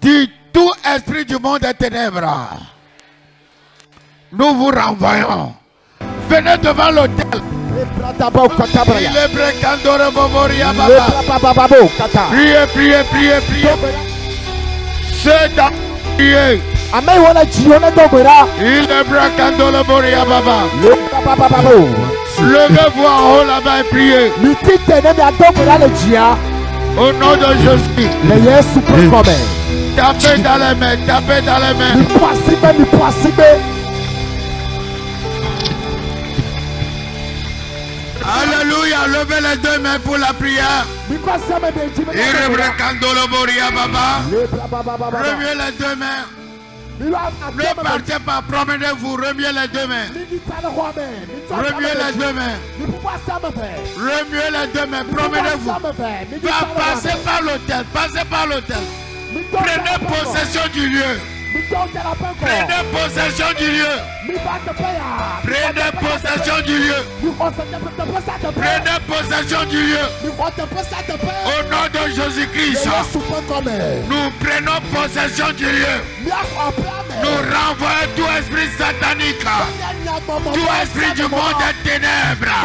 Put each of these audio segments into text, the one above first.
Dis tout esprit du monde des ténèbres. Nous vous renvoyons. Venez devant l'autel. Priez, priez, priez, priez. C'est dans prier. Il est bracandolo boria baba. Levez-vous en haut là-bas et priez. Au nom de Jésus. Tapez dans les mains, tapez dans les mains. Alléluia, levez les deux mains pour la prière. Remuez les deux mains. Ne partez pas, promenez-vous, remuez les deux mains. Remuez les deux mains. Remuez les deux mains, promenez-vous. Passez par l'autel, passez par l'autel. Prenez possession du lieu. Prenez possession du lieu. Prenez possession du lieu. Prenez possession du lieu. Au nom de Jésus-Christ, nous prenons possession du lieu. Nous renvoyons tout esprit satanique, tout esprit du monde des ténèbres.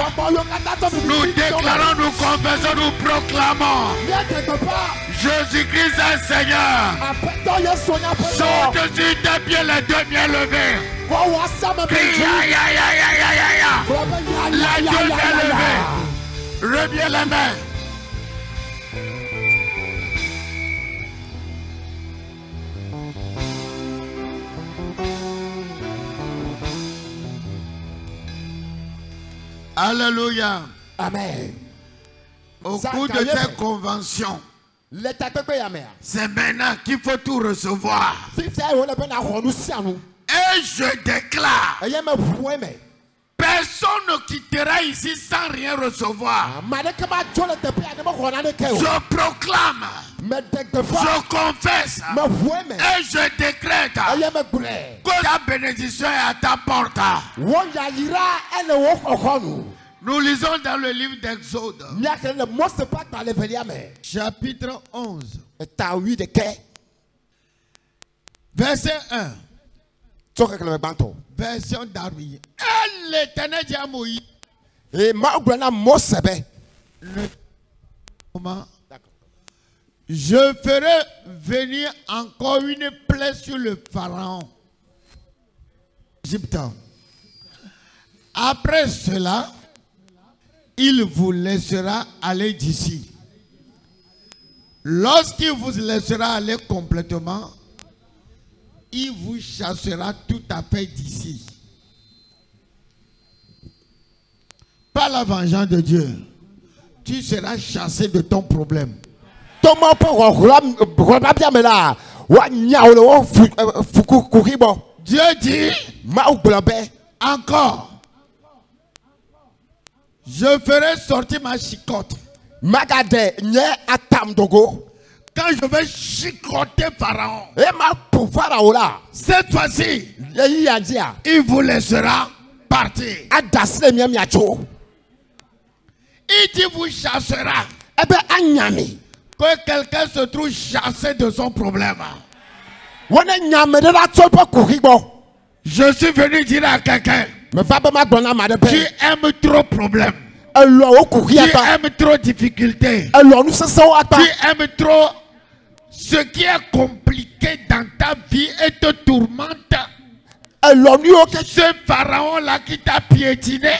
Nous déclarons, nous confessons, nous proclamons Jésus-Christ est Seigneur. Saute sur tes pieds, les deux pieds levés. Prie, les deux pieds levés. Reviens les mains. Alléluia. Amen. Au cours de cette convention, c'est maintenant qu'il faut tout recevoir. Et je déclare, personne ne quittera ici sans rien recevoir. Je proclame, je confesse et je décrète que ta bénédiction est à ta porte. Nous lisons dans le livre d'Exode, chapitre 11, verset 1. Version d'Arbi. Et l'Éternel dit à Moïse, je ferai venir encore une plaie sur le pharaon égyptien. Après cela, il vous laissera aller d'ici. Lorsqu'il vous laissera aller complètement, il vous chassera tout à fait d'ici. Par la vengeance de Dieu, tu seras chassé de ton problème. Dieu dit encore, je ferai sortir ma chicotte. Quand je vais chicoter Pharaon, cette fois-ci, il vous laissera partir. Il dit vous chassera. Que quelqu'un se trouve chassé de son problème. Je suis venu dire à quelqu'un, tu aimes trop problème. Tu aimes trop difficulté. Tu aimes trop ce qui est compliqué dans ta vie et te tourmente. Ce pharaon-là qui t'a piétiné,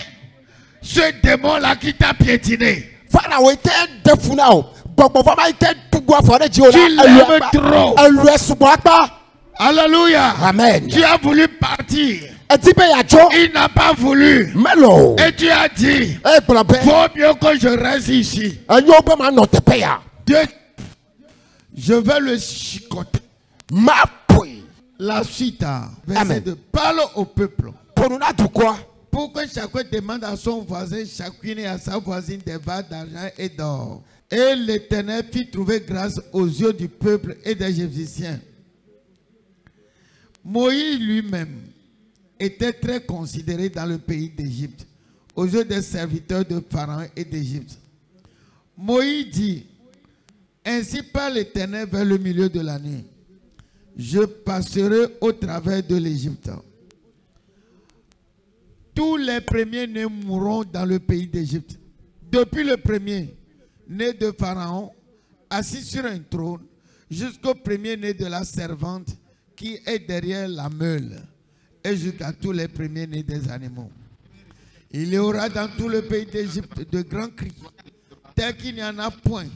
ce démon-là qui t'a piétiné. Tu l'aimes trop. Alléluia. Amen. Tu as voulu partir. Il n'a pas voulu. Et tu as dit, vaut mieux que je reste ici. Dieu, je vais le chicoter. La suite, verset 2, parle au peuple. Pour que chacun demande à son voisin, chacune et à sa voisine des vases d'argent et d'or. Et l'Éternel fit trouver grâce aux yeux du peuple et des Égyptiens. Moïse lui-même était très considéré dans le pays d'Égypte, aux yeux des serviteurs de Pharaon et d'Égypte. Moïse dit, ainsi parle l'Éternel vers le milieu de la nuit. je passerai au travers de l'Égypte. Tous les premiers-nés mourront dans le pays d'Égypte. Depuis le premier né de Pharaon, assis sur un trône, jusqu'au premier-né de la servante qui est derrière la meule, et jusqu'à tous les premiers-nés des animaux. Il y aura dans tout le pays d'Égypte de grands cris, tels qu'il n'y en a point.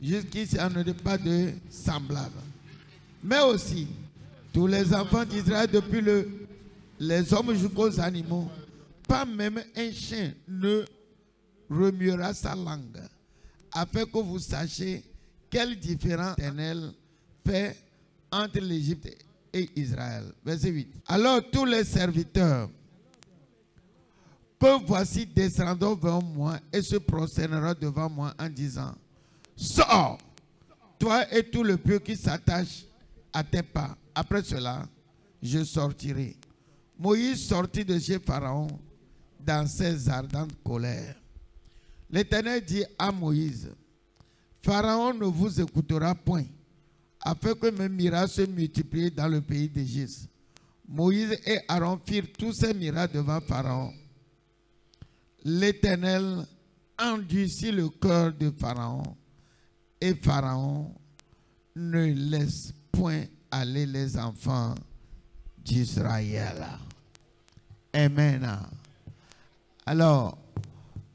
Jusqu'ici, on ne pas de semblable. Mais aussi, tous les enfants d'Israël, depuis les hommes jusqu'aux animaux, pas même un chien ne remuera sa langue, afin que vous sachiez quelle différence l'Éternel fait entre l'Égypte et Israël. Verset 8. Alors tous les serviteurs que voici descendront vers moi et se prosterneront devant moi en disant, sors, toi et tout le peuple qui s'attache à tes pas. Après cela, je sortirai. Moïse sortit de chez Pharaon dans ses ardentes colères. L'Éternel dit à Moïse, Pharaon ne vous écoutera point, afin que mes miracles se multiplient dans le pays d'Égypte. Moïse et Aaron firent tous ces miracles devant Pharaon. L'Éternel endurcit le cœur de Pharaon, et Pharaon ne laisse point aller les enfants d'Israël. Amen. Alors,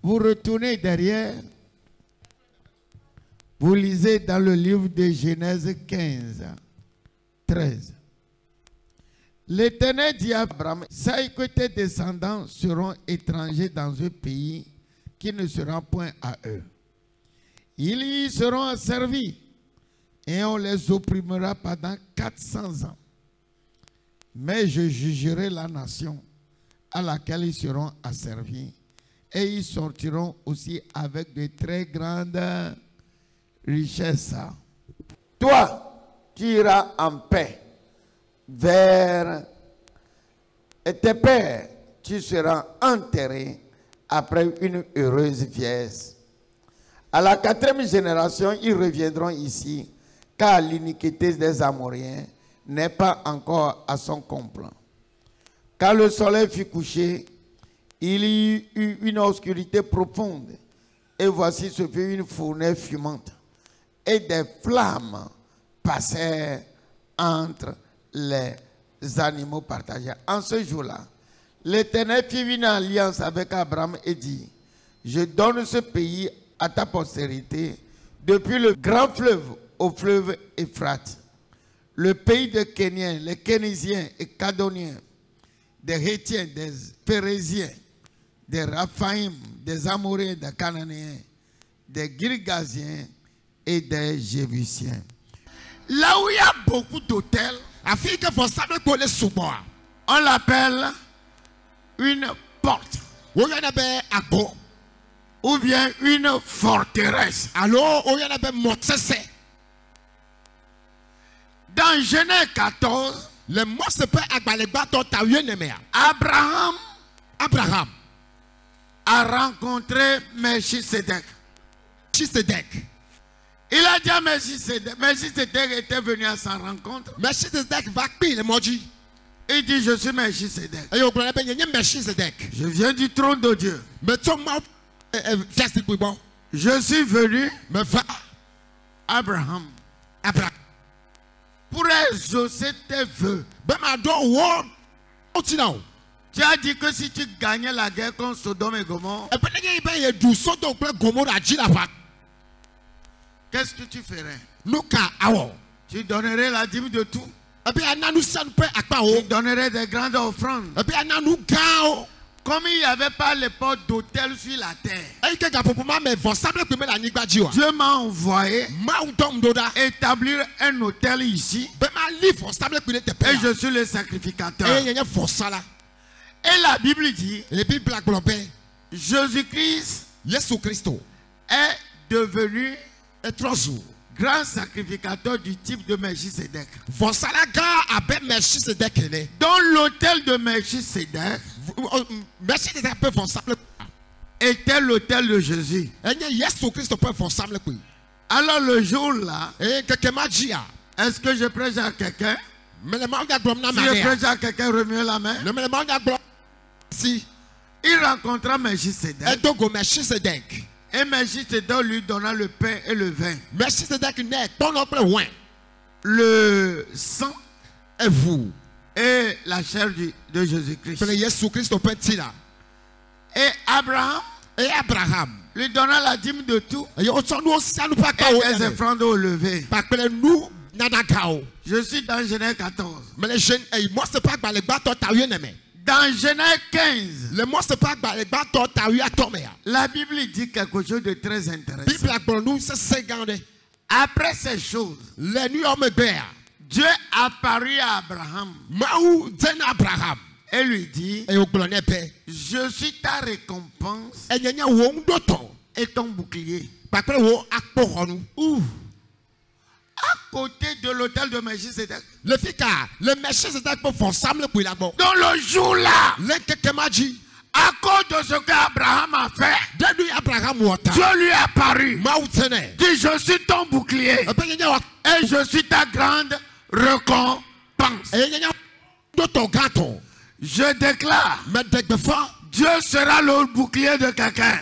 vous retournez derrière, vous lisez dans le livre de Genèse 15, 13. L'Éternel dit à Abraham, sache que tes descendants seront étrangers dans un pays qui ne sera point à eux. Ils y seront asservis et on les opprimera pendant 400 ans. Mais je jugerai la nation à laquelle ils seront asservis et ils sortiront aussi avec de très grandes richesses. Toi, tu iras en paix vers tes pères, tu seras enterré après une heureuse vieillesse. À la 4e génération, ils reviendront ici, car l'iniquité des Amoréens n'est pas encore à son comble. Quand le soleil fut couché, il y eut une obscurité profonde, et voici ce fut une fournaise fumante, et des flammes passèrent entre les animaux partagés. En ce jour-là, l'Éternel fit une alliance avec Abraham et dit, je donne ce pays à ta postérité, depuis le grand fleuve au fleuve Euphrate, le pays des Kéniens, les Kénisiens et Cadoniens, des Hétiens, des Pérésiens, des Raphaïm, des Amoréens, des Cananéens, des Girgasiens et des Jébusiens. Là où il y a beaucoup d'hôtels, on l'appelle une porte ou bien une forteresse. Dans Genèse 14, Abraham a rencontré Melchisedec. Il a dit à Melchisedec, Melchisedec était venu à sa rencontre. Il dit, je suis Melchisedec. Je viens du trône de Dieu. Je suis venu, Abraham, pour exaucer tes vœux. Tu as dit que si tu gagnais la guerre contre Sodome et Gomorrhe, qu'est-ce que tu ferais? Tu donnerais la dîme de tout. Tu donnerais des grandes offrandes. Comme il n'y avait pas les portes d'hôtel sur la terre, Dieu m'a envoyé établir un hôtel ici. Et je suis le sacrificateur. Et la Bible dit, Jésus-Christ est devenu grand sacrificateur du type de Melchisedec. Dans l'hôtel de Melchisedec était l'hôtel de Jésus. Alors le jour là, est-ce que je prêche à quelqu'un? Si je prêche à quelqu'un, remuer la main. Si. Il rencontra Melchisedec. Et Melchisedec lui donna le pain et le vin. Le sang et vous. Et la chair de Jésus-Christ. Et Abraham lui donna la dîme de tout. Et des offrandes au lever. Je suis dans Genèse 14. Dans Genèse 15, la Bible dit quelque chose de très intéressant. Après ces choses, Dieu apparut à Abraham et lui dit, je suis ta récompense et ton bouclier. Où? À côté de l'autel de Melchisedec. Dans le jour là, à cause de ce qu'Abraham a fait, Dieu lui est apparu. Dit, je suis ton bouclier et je suis ta grande récompense. Je déclare, Dieu sera le bouclier de quelqu'un.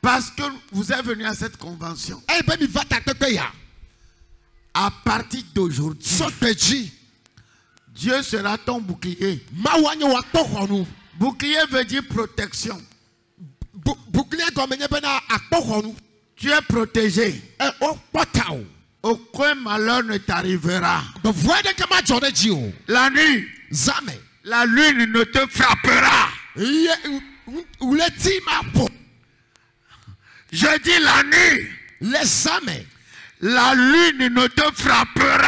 Parce que vous êtes venu à cette convention. À partir d'aujourd'hui, Dieu sera ton bouclier. Bouclier veut dire protection. Tu es protégé. Aucun malheur ne t'arrivera. La nuit, la lune ne te frappera. Je dis la nuit, la lune ne te frappera.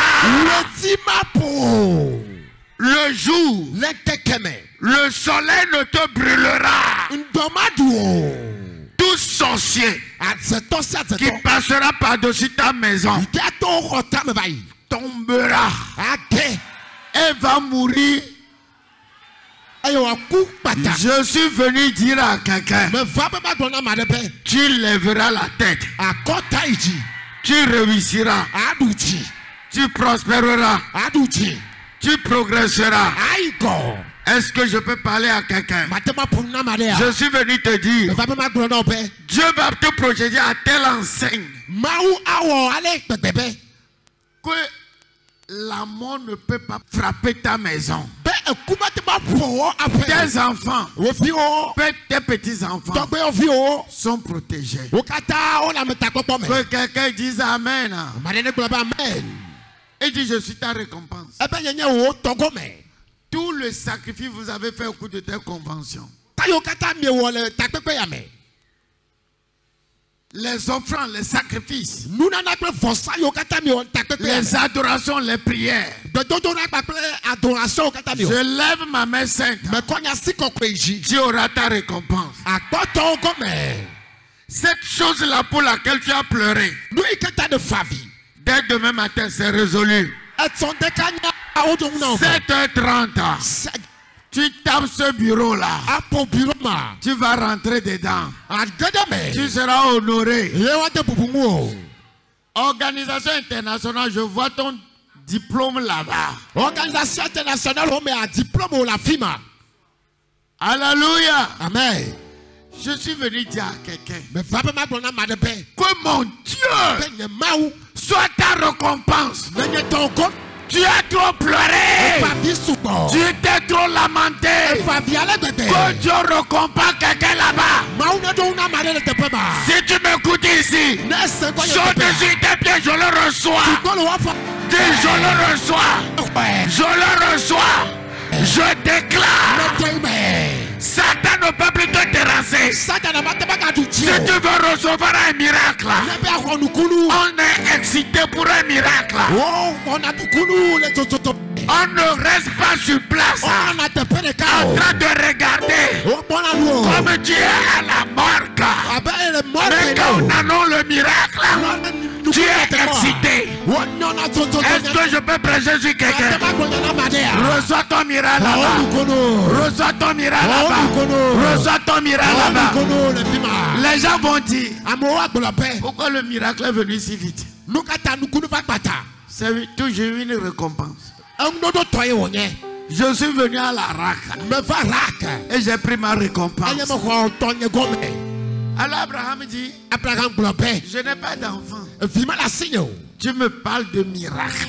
Le jour, le soleil ne te brûlera. Tout sorcier qui passera par-dessus ta maison tombera et va mourir. Je suis venu dire à quelqu'un, tu lèveras la tête, tu réussiras, tu prospéreras, tu progresseras. Est-ce que je peux parler à quelqu'un? Je suis venu te dire, Dieu va te protéger à telle enseigne que la mort ne peut pas frapper ta maison. Tes enfants, tes petits-enfants sont protégés. Que quelqu'un dise Amen. Et dit, je suis ta récompense. Tout le sacrifice que vous avez fait au cours de tes conventions, les offrandes, les sacrifices, les adorations, les prières, je lève ma main sainte. Tu auras ta récompense. Cette chose-là pour laquelle tu as pleuré, dès demain matin, c'est résolu. 7h30. Tu tapes ce bureau-là. Tu vas rentrer dedans. Tu seras honoré. Organisation internationale, je vois ton diplôme là-bas. Organisation internationale, on met un diplôme au la FIMA. Alléluia. Amen. Je suis venu dire à quelqu'un que mon Dieu soit ta récompense. Tu as trop pleuré. Tu t'es trop lamenté. Que Dieu récompense quelqu'un là-bas. Si tu m'écoutes ici, saute sur tes pieds, je le reçois. Dis, je le reçois. Je le reçois. Je déclare, Satan ne peut plus te terrasser. Si tu veux recevoir un miracle, on est excité pour un miracle. On ne reste pas sur place en train de regarder comme tu es à la morgue. Mais quand on annonce le miracle, tu es excité. Est-ce que je peux prêcher sur quelqu'un? Reçois ton miracle là-bas. Reçois ton miracle là-bas. Reçois ton miracle là-bas. Les gens vont dire, pourquoi le miracle est venu si vite? C'est toujours une récompense. Je suis venu à la RAC. Et j'ai pris ma récompense. Alors Abraham dit, je n'ai pas d'enfant. Tu me parles de miracle.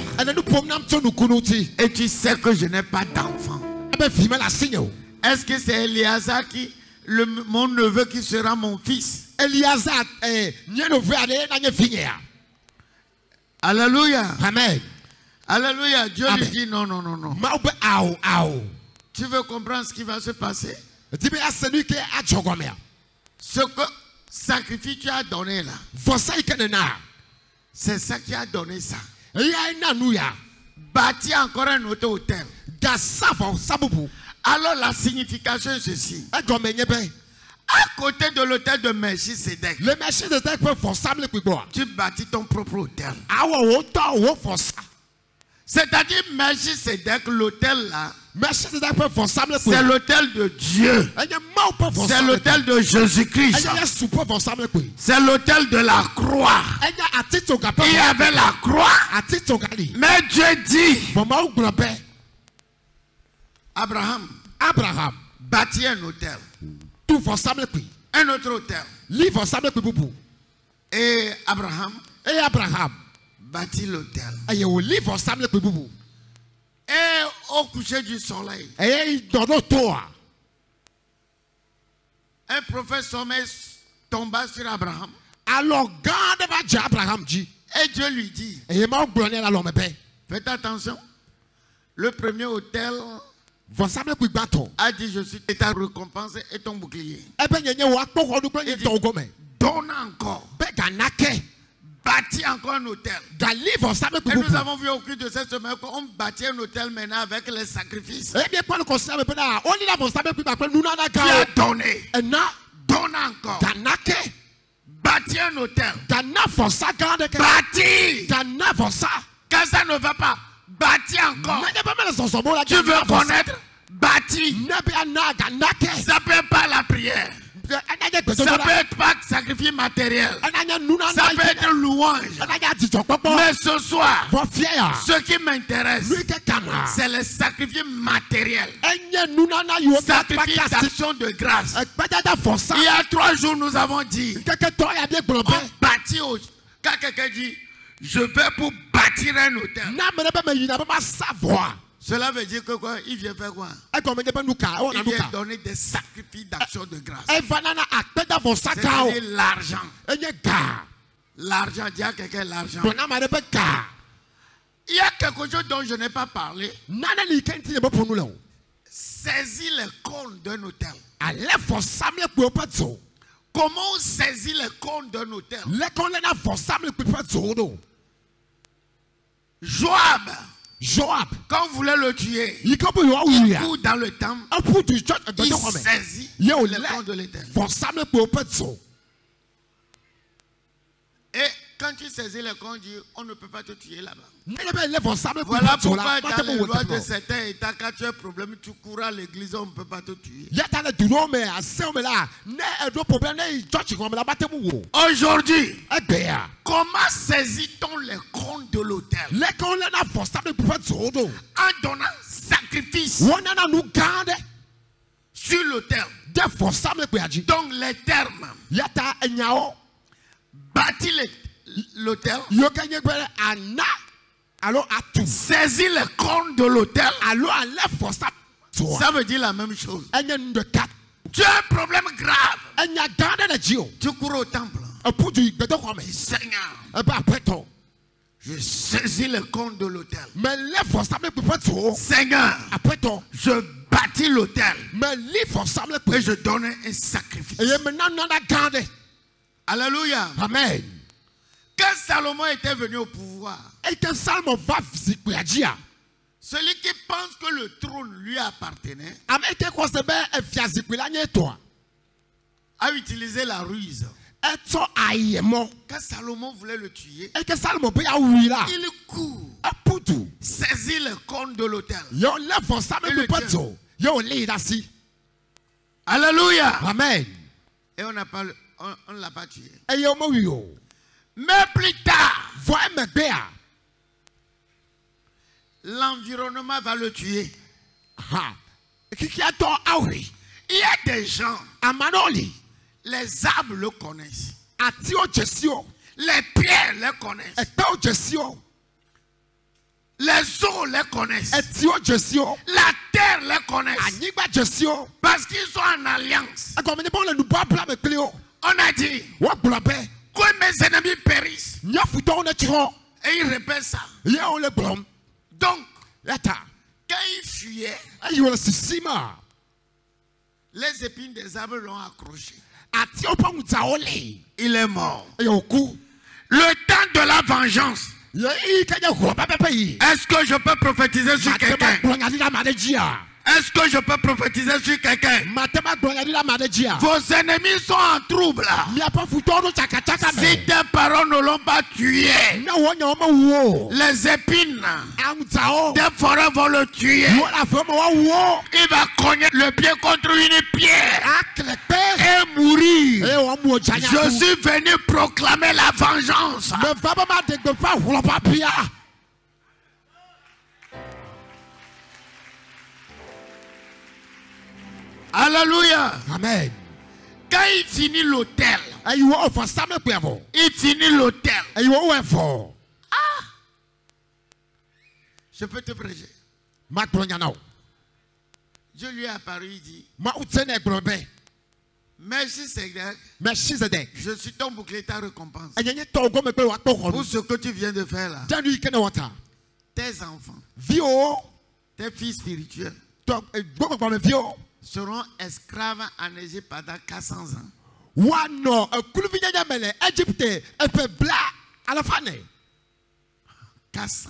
Et tu sais que je n'ai pas d'enfant. Est-ce que c'est Eliezer mon neveu qui sera mon fils? Alléluia. Amen. Alléluia. Dieu Amen. lui dit non. Tu veux comprendre ce qui va se passer? Ce que sacrifice tu as donné là, c'est ça qui a donné ça. Bâti encore un autre hôtel. Alors la signification est ceci. À côté de l'hôtel de Melchisedec, tu bâtis ton propre hôtel. C'est-à-dire Melchisedec, l'hôtel là, c'est l'hôtel de Dieu. C'est l'hôtel de Jésus-Christ. C'est l'hôtel de la croix. Il y avait la croix. Mais Dieu dit, Abraham bâtit un hôtel. Un autre hôtel. Et Abraham bâtit l'hôtel. Et au coucher du soleil, un prophète sommeil tomba sur Abraham. Et Dieu lui dit, faites attention, le premier hôtel a dit, je suis ta récompense et ton bouclier. Il dit, donne encore. Bâtit encore un hôtel. Et nous avons vu au cours de cette semaine qu'on bâtit un hôtel maintenant avec les sacrifices. Tu as donné. Donne encore. Bâtis un hôtel. Bâtis. Quand ça ne va pas, bâtis encore. Tu veux connaître? Bâtis. Ça peut être pas la prière. Ça peut être pas sacrifice matériel. Ça peut être louange. Mais ce soir, ce qui m'intéresse, c'est le sacrifice matériel. Sacrifice d'action de grâce. Il y a 3 jours, nous avons dit, on bâtit au... Quand quelqu'un dit, je vais pour bâtir un hôtel. Cela veut dire que quoi? Il vient faire quoi? Il vient donner des sacrifices d'action de grâce. C'est-à-dire l'argent. L'argent, dis à quelqu'un l'argent. Il y a quelque chose dont je n'ai pas parlé. Saisis les cônes d'un hôtel. Comment on saisit les cônes d'un hôtel? Joab, quand vous voulez le tuer, il court dans le temple, il saisit les cônes de l'Éternel. Et quand tu saisis les cônes, on ne peut pas te tuer là-bas. Voilà pourquoi dans les lois de certains États, quand tu as un problème, tu cours à l'église, on ne peut pas te tuer. Aujourd'hui, comment saisit-on les cônes de l'autel? En donnant sacrifice sur l'autel. Donc les termes, bâtir l'autel, saisir les cônes de l'autel, ça veut dire la même chose. Tu as un problème grave, tu cours au temple. Seigneur, je saisis les cônes de l'autel. Seigneur, je bâtis l'autel et je donne un sacrifice. Alléluia. Amen. Quand Salomon était venu au pouvoir, celui qui pense que le trône lui appartenait a utilisé la ruse. Quand Salomon voulait le tuer, il court, saisit le cône de l'autel. Alléluia. Amen. Et on ne l'a pas tué. Mais plus tard, l'environnement va le tuer. Il y a des gens, les arbres le connaissent. Les pierres le connaissent. Les eaux les connaissent. La terre les connaissent. Parce qu'ils sont en alliance. On a dit que mes ennemis périssent. Et ils répètent ça. Donc, quand ils fuyaient, les épines des arbres l'ont accroché. Il est mort. Le temps de la vengeance. Est-ce que je peux prophétiser sur quelqu'un? Est-ce que je peux prophétiser sur quelqu'un? Vos ennemis sont en trouble. Si tes parents ne l'ont pas tué, les épines des forêts vont le tuer. Il va cogner le pied contre une pierre et mourir. Je suis venu proclamer la vengeance. Alléluia. Amen. Quand il finit l'hôtel, il finit l'hôtel. Je peux te prêcher. Je lui ai apparu, il dit, Melchisedec, je suis ton bouclier, ta récompense. Pour ce que tu viens de faire là. Tes enfants, tes fils spirituels seront esclaves en Égypte pendant 400 ans. 400.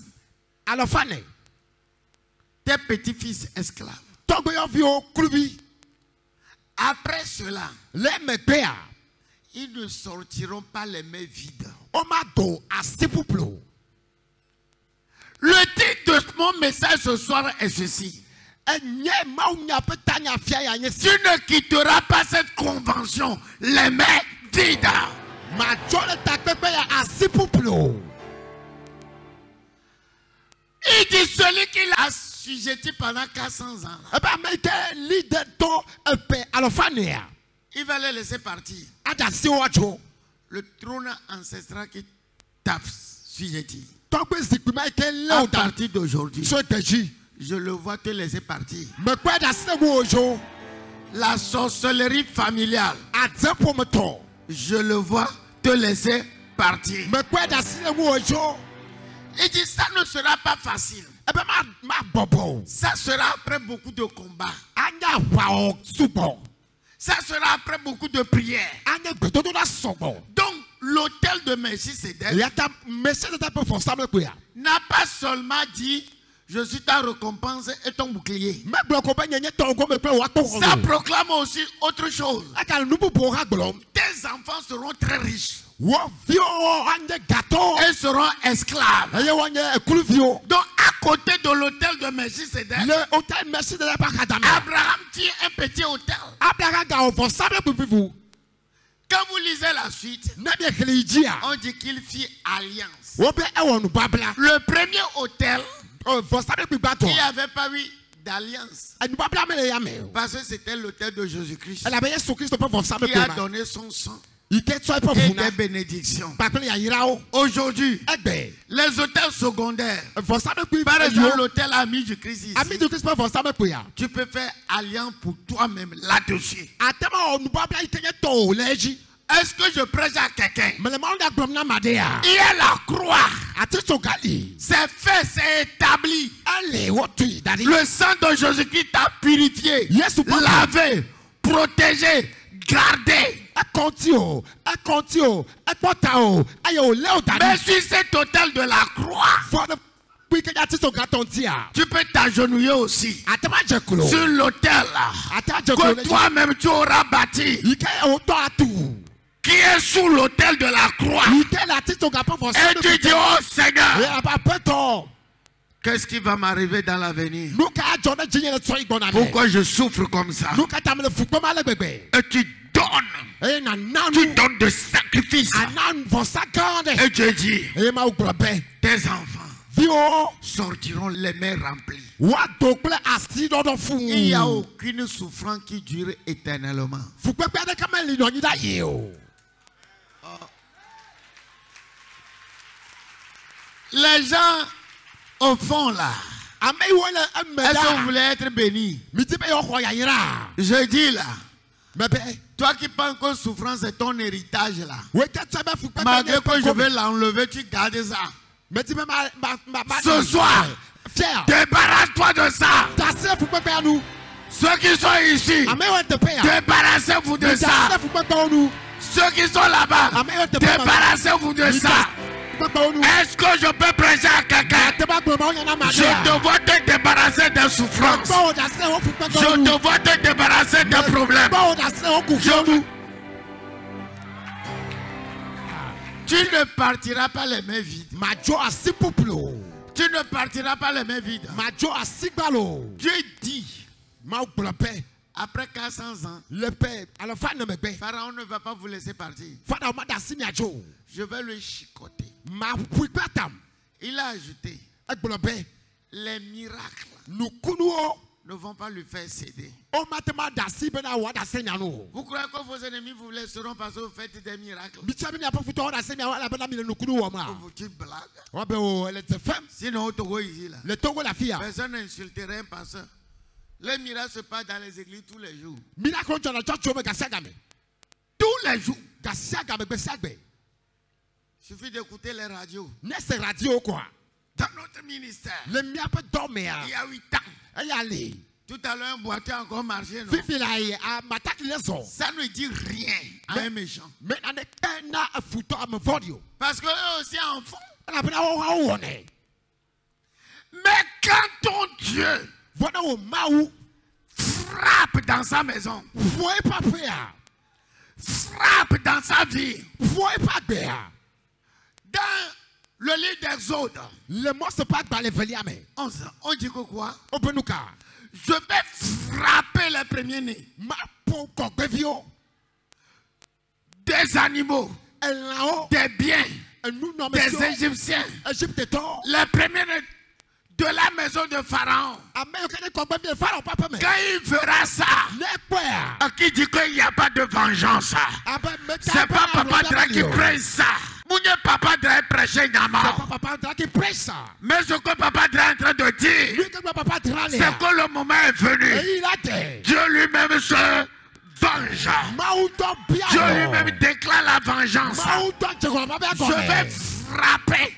Tes petits-fils esclaves. Après cela, ils ne sortiront pas les mains vides. Le titre de mon message ce soir est ceci. Tu ne quitteras pas cette convention les mains vides. Il dit celui qui l'a assujetti pendant 400 ans. Il va les laisser partir. Le trône ancestral qui t'a assujetti. À partir d'aujourd'hui, je le vois te laisser partir. La sorcellerie familiale, je le vois te laisser partir. Il dit ça ne sera pas facile. Ça sera après beaucoup de combats. Ça sera après beaucoup de prières. Donc l'autel de Melchisedec n'a pas seulement dit je suis ta récompense et ton bouclier. Ça proclame aussi autre chose. Tes enfants seront très riches. Ils seront esclaves. Donc à côté de l'autel de Melchisedec, Abraham tient un petit hôtel. Quand vous lisez la suite, on dit qu'il fit alliance. Le premier hôtel, il n'y avait pas eu d'alliance. Parce que c'était l'autel de Jésus-Christ qui a donné son sang et des bénédictions. Aujourd'hui, les hôtels secondaires, par exemple l'hôtel Ami du Christ ici, tu peux faire alliance pour toi-même là-dessus. Est-ce que je prêche à quelqu'un? Il y a la croix. C'est fait, c'est établi. Le sang de Jésus-Christ t'a purifié, lavé, protégé, gardé. Mais sur cet autel de la croix, tu peux t'agenouiller aussi sur l'autel que toi-même tu auras bâti, qui est sous l'autel de la croix. Et tu dis, oh Seigneur, qu'est-ce qui va m'arriver dans l'avenir? Pourquoi je souffre comme ça? Et tu donnes de sacrifices. Et Dieu dit, tes enfants sortiront les mains remplies. Il n'y a aucune souffrance qui dure éternellement. Les gens au fond là, est-ce que vous voulez être bénis? Je dis là, toi qui penses que souffrance c'est ton héritage là, malgré que je vais l'enlever, tu gardes ça. Ce soir, débarrasse-toi de ça. Ceux qui sont ici, débarrassez-vous de ça. Ceux qui sont là-bas, débarrassez-vous de ça. Est-ce que je peux prêcher à quelqu'un? Je dois te débarrasser des souffrances. Je dois te débarrasser des problèmes. Tu ne partiras pas les mains vides. Tu ne partiras pas les mains vides. Dieu dit, après 400 ans, Pharaon ne va pas vous laisser partir. Je vais le chicoter. Il a ajouté, les miracles ne vont pas lui faire céder. Vous croyez que vos ennemis vous laisseront parce que vous faites des miracles? Tu blagues. Sinon, au Togo ici, là, personne n'insulterait un pasteur. Les miracles se passent dans les églises tous les jours. Tous les jours. Il suffit d'écouter les radios. Dans notre ministère, il y a 8 ans. Tout à l'heure, un boiteux a encore marché. Non? Ça ne dit rien à un méchant. Parce qu'eux aussi enfants. Mais quand ton Dieu frappe dans sa maison, frappe dans sa vie, dans le livre d'Exode, 11, on dit que quoi? Je vais frapper les premiers-nés des animaux, des biens, des Égyptiens, les premiers-nés de la maison de Pharaon. Quand il verra ça, qui dit qu'il n'y a pas de vengeance, c'est pas Papa Dra qui prêche ça. Mon Papa Dra prêche mais ce que Papa Dra est en train de dire, c'est que le moment est venu. Dieu lui-même se venge. Dieu lui-même déclare la vengeance. Je vais frapper.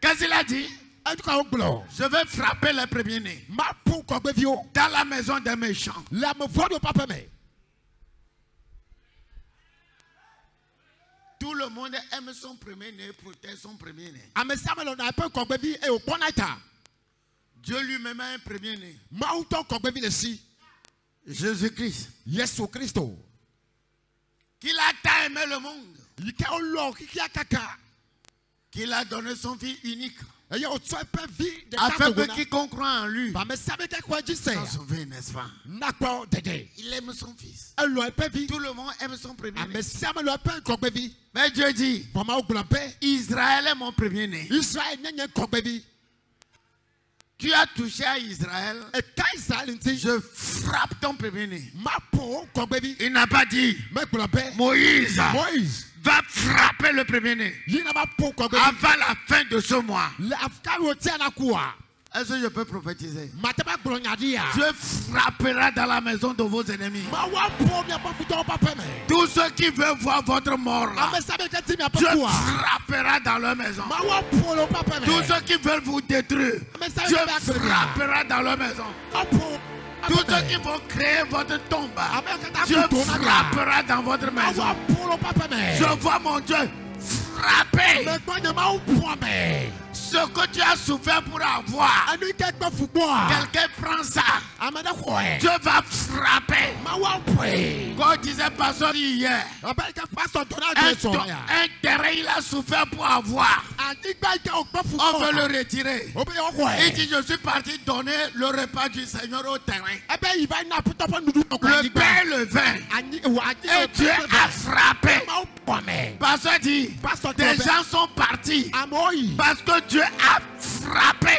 Qu'est-ce qu'il a dit? Je vais frapper les premiers-nés dans la maison des méchants. Tout le monde aime son premier-né, protège son premier-né. Dieu lui-même a un premier-né. Jésus-Christ. Qu'il a tant aimé le monde, qu'il a donné son Fils unique, afin que quiconque croit en lui soit sauvé, n'est-ce pas? Il aime son Fils. Tout le monde aime son premier-né. Mais Dieu dit, Israël est mon premier-né. Tu as touché à Israël, je frappe ton premier-né. Il n'a pas dit, Moïse va frapper le premier-né avant la fin de ce mois. Est-ce que je peux prophétiser? Dieu frappera dans la maison de vos ennemis. Tous ceux qui veulent voir votre mort là, Dieu frappera dans leur maison. Tous ceux qui veulent vous détruire, Dieu frappera dans leur maison. Tous ceux qui vont créer votre tombe, Dieu frappera dans votre maison. Je vois mon Dieu frapper. Ce que tu as souffert pour avoir, quelqu'un prend ça. Dieu va frapper. Quand disait pasteur hier, un terrain il a souffert pour avoir. On veut le retirer. Il dit, je suis parti donner le repas du Seigneur au terrain. Le pain et le vin. Et Dieu a frappé. Pasteur dit, des gens sont partis parce que Dieu a frappé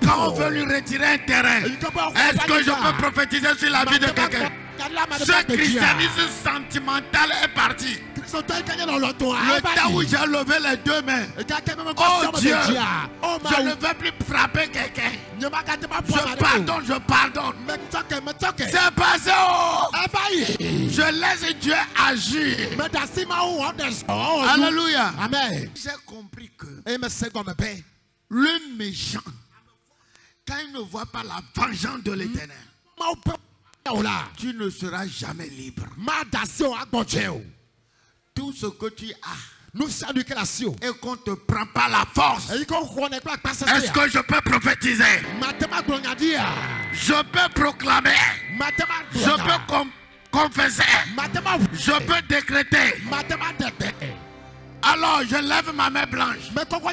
quand on veut lui retirer un terrain. Est-ce que je peux prophétiser sur la vie de quelqu'un? Ce christianisme sentimental est parti. Le temps où j'ai levé les deux mains. Oh Dieu, je ne veux plus frapper quelqu'un. Je pardonne. C'est passé. Je laisse Dieu agir. Alléluia. Amen. J'ai compris que le méchant, quand il ne voit pas la vengeance de l'Éternel, tu ne seras jamais libre. Tout ce que tu as et qu'on ne te prend pas la force. Est-ce que je peux prophétiser? Je peux proclamer. Je peux confesser. Je peux décréter. Alors je lève ma main blanche. Avant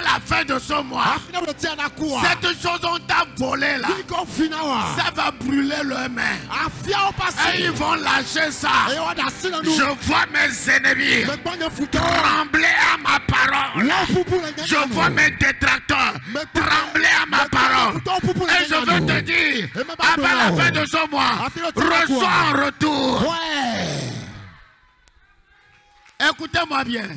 la fin de ce mois, cette chose on t'a volé là, ça va brûler leurs mains. Et ils vont lâcher ça. Je vois mes ennemis trembler à ma parole. Je vois mes détracteurs trembler à ma parole. Et je veux te dire, avant la fin de ce mois, reçois en retour. Écoutez-moi bien.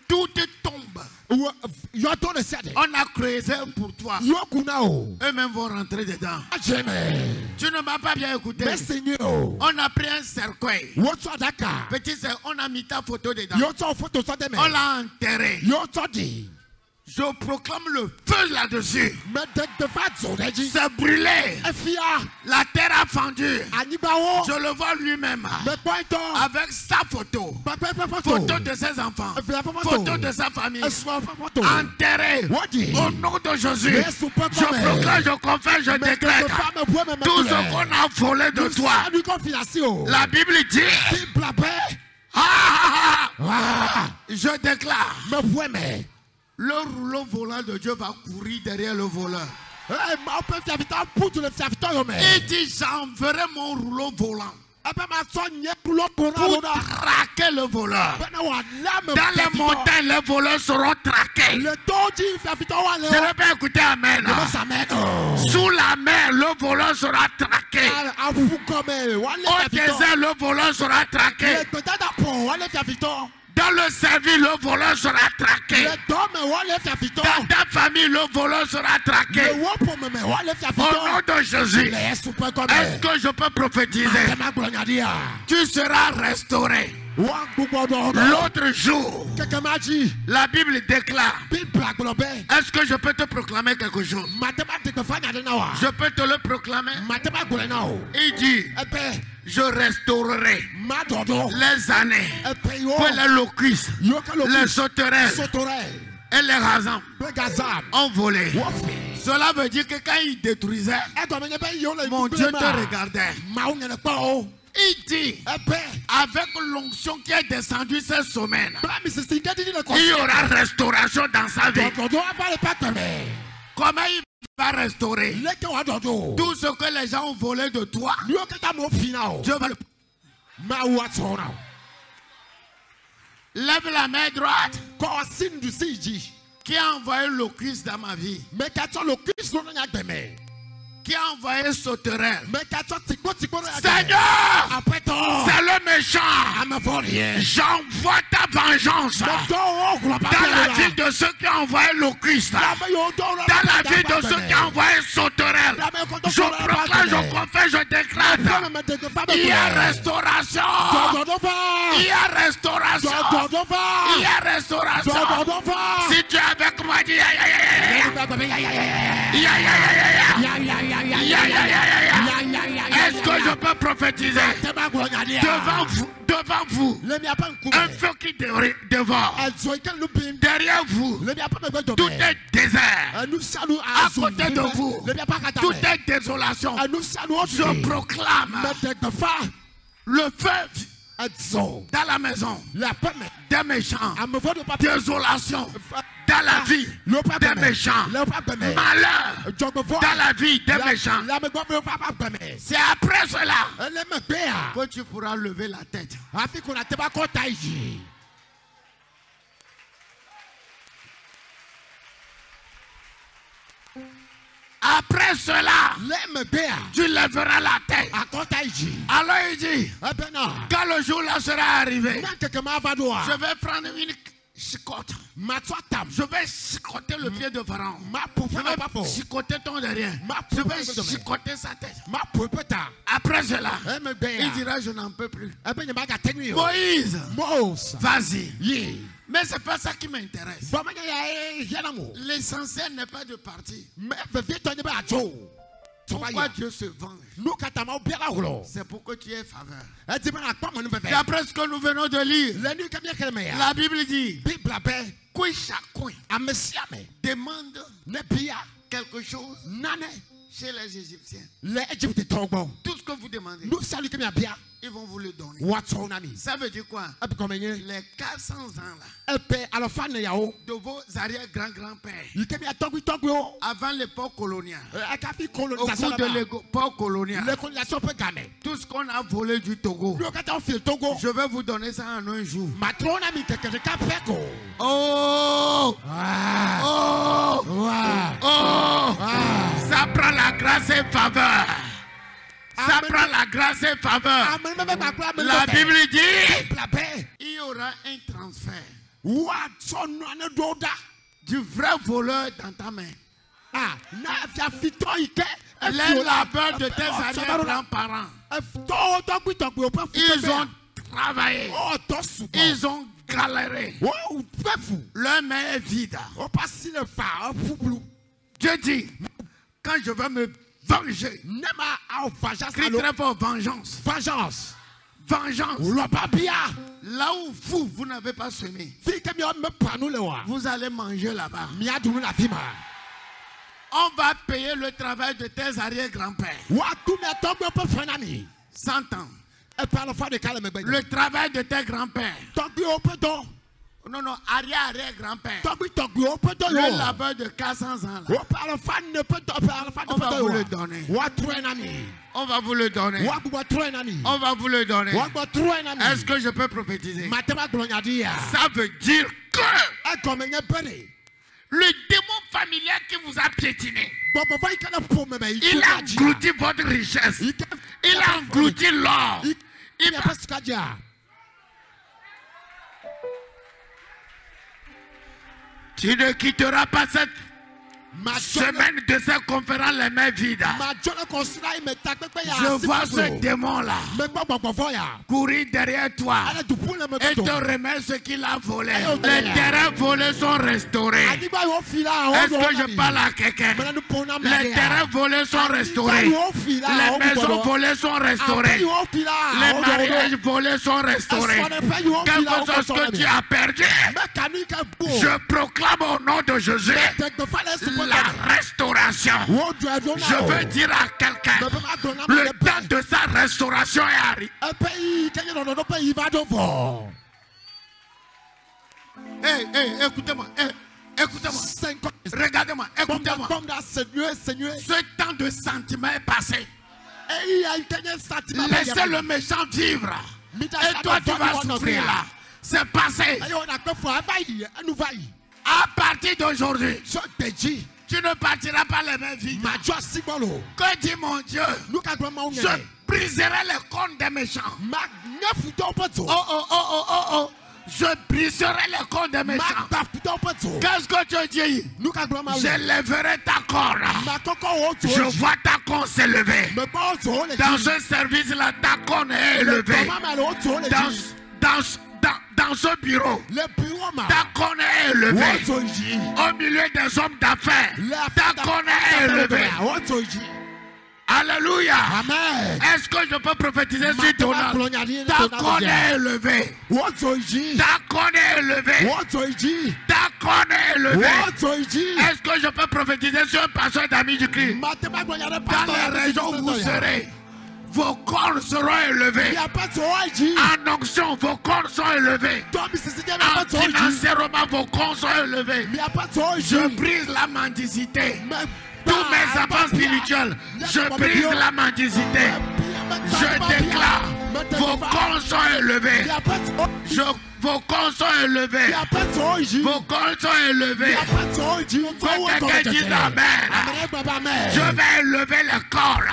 Tout tombe. On a créé ça pour toi. Eux-mêmes vont rentrer dedans. Tu ne m'as pas bien écouté. On a pris un cercueil. Petit cercueil, on a mis ta photo dedans. On l'a enterré. Je proclame le feu là-dessus. C'est brûlé. La terre a fendu. Je le vois lui-même. Avec sa photo. Photo de ses enfants. Photo de sa famille. Enterré. Au nom de Jésus. Je proclame, je confesse, je décrète. Tout ce qu'on a volé de toi. La Bible dit. Je déclare. Le rouleau volant de Dieu va courir derrière le voleur. Il dit, j'enverrai mon rouleau volant pour traquer le voleur. Dans les montagnes, les voleurs seront traqués. Je ne vais pas écouter Amen. Sous la mer, le voleur sera traqué. Au désert, le voleur sera traqué. Dans le service, le voleur sera traqué. Dans ta famille, le voleur sera traqué. Au nom de Jésus, est-ce que je peux prophétiser? Tu seras restauré. L'autre jour, la Bible déclare. Est-ce que je peux te proclamer quelque chose? Je peux te le proclamer. Il dit, je restaurerai les années pour les locusts, les sauterelles et les razans ont volé. Cela veut dire que quand il détruisait, mon Dieu te regardait. Il dit, avec l'onction qui est descendue cette semaine, il y aura restauration dans sa vie. Comment il va restaurer tout ce que les gens ont volé de toi? Dieu va le... Lève la main droite. Qui a envoyé le Christ dans ma vie? Qui a envoyé sauterelle? Seigneur, c'est le méchant. J'envoie ta vengeance dans la vie de ceux qui ont envoyé le Christ, dans la vie de ceux qui ont envoyé sauterelle. Je proclame, je confesse, je déclare. Il y a restauration. Il y a restauration. Il y a restauration. Si tu es avec moi, dis est-ce que je peux prophétiser devant vous un feu qui dévore? Derrière vous, tout est désert. À côté de vous, tout est désolation. Je proclame le feu dans la maison des méchants, désolation dans la vie des méchants, malheur dans la vie des méchants. C'est après cela que tu pourras lever la tête. Après cela, tu lèveras la tête. Alors il dit, quand le jour là sera arrivé, je vais prendre une chicotte. Je vais chicoter le pied de Pharaon. Je vais chicoter ton derrière. Je vais chicoter sa tête. Après cela, il dira, je n'en peux plus. Moïse, vas-y. Mais c'est pas ça qui m'intéresse. L'essentiel n'est pas de partir. Pourquoi Dieu se venge? C'est pour que tu aies faveur. D'après ce que nous venons de lire, la Bible dit, chacun demande quelque chose chez les Égyptiens. Tout ce que vous demandez, ils vont vous le donner. Ça veut dire quoi? Les 400 ans là, de vos arrière-grands-grands-pères, avant l'époque coloniale, au cours de l'époque coloniale, tout ce qu'on a volé du Togo, je vais vous donner ça en un jour. Oh! Oh! Oh! Ça prend la grâce et faveur. Ça prend la grâce et faveur. La Bible dit, il y aura un transfert du vrai voleur dans ta main. Les labeurs de tes arrière-grands-parents, ils ont travaillé, ils ont galéré. Leur main est vide. Dieu dit, quand je vais me venger, crie très fort, vengeance. Vengeance. Là où vous n'avez pas semé, vous allez manger là-bas. On va payer le travail de tes arrière-grands-pères. 100 ans. Le travail de tes grands-pères. Non, arrière-grand-père. Le labeur de 400 ans là. On va vous le donner. On va vous le donner. On va vous le donner. Est-ce que je peux prophétiser? Ça veut dire que le démon familial qui vous a piétiné, il a englouti votre richesse. Il a englouti l'or. Tu ne quitteras pas cette semaine de cette conférence les mains vides. Je vois ce démon-là courir derrière toi et te remettre ce qu'il a volé. Les terrains volés sont restaurés. Est-ce que je parle à quelqu'un? Les terrains volés sont restaurés. Les maisons volées sont restaurées. Les mariages volés sont restaurés. Quelque chose que tu as perdu, je proclame au nom de Jésus la restauration. Je veux dire à quelqu'un, le temps de sa restauration est arrivé. Écoutez-moi. Écoutez-moi. Regardez-moi. Écoutez-moi. Ce temps de sentiment est passé. Laissez le méchant vivre. Et toi, tu vas souffrir là. C'est passé. À partir d'aujourd'hui, tu ne partiras pas les mains vides. Que dit mon Dieu? Je briserai les cornes des méchants. Oh. Je briserai les cornes des méchants. Qu'est-ce que tu dis? Je lèverai ta corne. Je vois ta corne s'élever. Dans ce service-là, ta corne est élevée. Dans ce bureau, ta corne est élevée. Au milieu des hommes d'affaires, ta corne est élevée. Alléluia. Est-ce que je peux prophétiser sur ton âme? Ta corne est élevée. Ta corne est élevée. Ta corne est élevée. Est-ce que je peux prophétiser sur un pasteur d'amis du Christ? Dans les régions où vous serez, vos corps seront élevés. En onction, vos corps sont élevés. En financièrement, vos corps sont élevés. Je brise la mendicité. Tous mes enfants spirituels, je brise la mendicité. Je déclare, vos corps sont élevés. Vos corps sont élevés. Vos corps sont élevés. Que quelqu'un dise amen. Je vais élever le corps.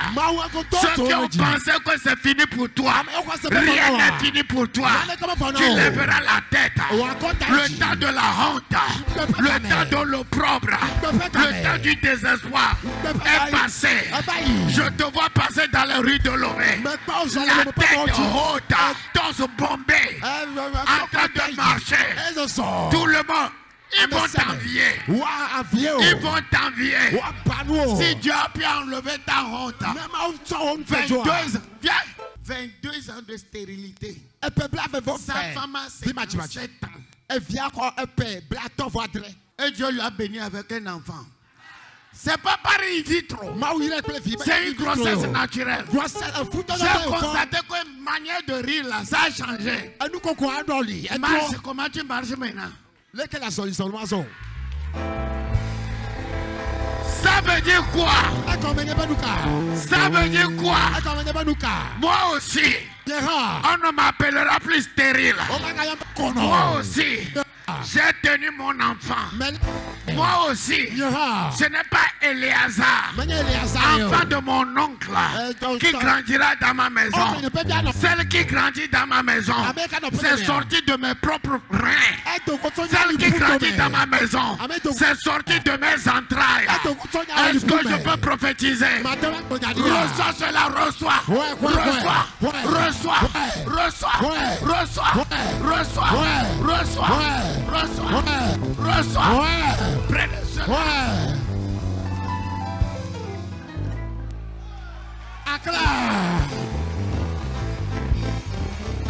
Ceux qui ont pensé que c'est fini pour toi, rien n'est fini pour toi. Tu lèveras la tête. Le temps de la honte, le temps de l'opprobre, le temps du désespoir est passé. Je te vois passer dans les rues de Lomé. La tête haute, torse bombé, en train de marcher. Tout le monde. Ils vont t'envier. Ils vont t'envier. Si Dieu a pu enlever ta honte. 22 ans de stérilité. Sa femme a 57 ans. Et Dieu lui a béni avec un enfant. C'est pas par in vitro. C'est une grossesse naturelle. J'ai constaté qu'une manière de rire là, ça a changé. Marche, comment tu marches maintenant? Ça veut dire quoi? Ça veut dire quoi? Moi aussi, on ne m'appellera plus stérile. Moi aussi, j'ai tenu mon enfant. Moi aussi, ce n'est pas Éléazar, enfant de mon oncle, qui grandira dans ma maison. Celle qui grandit dans ma maison, c'est sorti de mes propres reins. Celle qui grandit dans ma maison, c'est sorti de mes entrailles. Est-ce que je peux prophétiser? Reçois cela, reçois. Reçois, reçois, reçois, reçois, reçois, reçois, reçois, reçois. Prenez cela.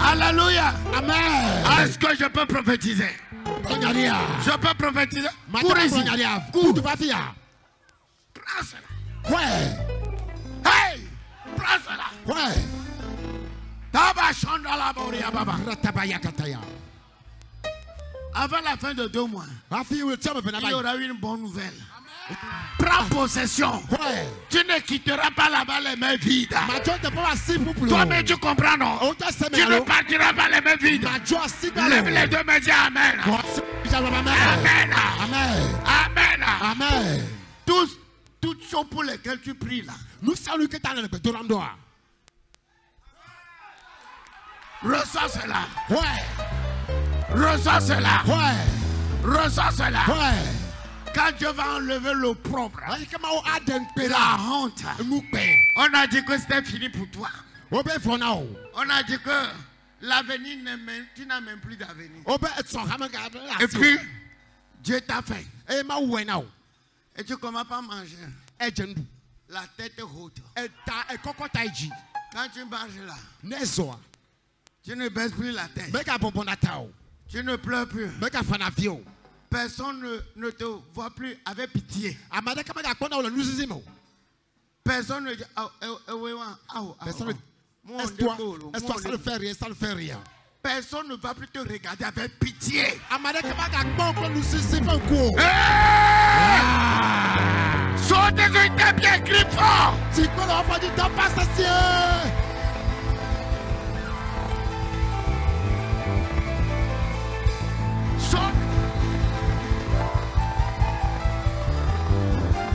Alléluia. Amen. Est-ce que je peux prophétiser? Je peux prophétiser. Cours ici. Cours. Prends cela. Hey, prends cela. Taba chanda la boria baba. Avant la fin de 2 mois, il y aura une bonne nouvelle. Prends possession. Tu ne quitteras pas là-bas les mains vides. Toi-même tu comprends, non? Tu ne partiras pas les mains vides. Lève les 2 mains, dis amen. Amen. Amen. Amen. Toutes choses pour lesquelles tu pries là. Reçois cela. Reçois cela. Reçois cela. Quand Dieu va enlever l'opprobre, la honte, on a dit que c'était fini pour toi. On a dit que l'avenir, tu n'as même plus d'avenir. Et puis, Dieu t'a fait. Et tu commences pas à manger. La tête haute. Quand tu marches là, tu ne baisses plus la tête. Tu ne pleures plus. Personne ne te voit plus avec pitié. Personne ne dit ça ne fait rien, ça ne fait rien. Personne ne va plus te regarder avec pitié. Sautez sur tes pieds, crie fort.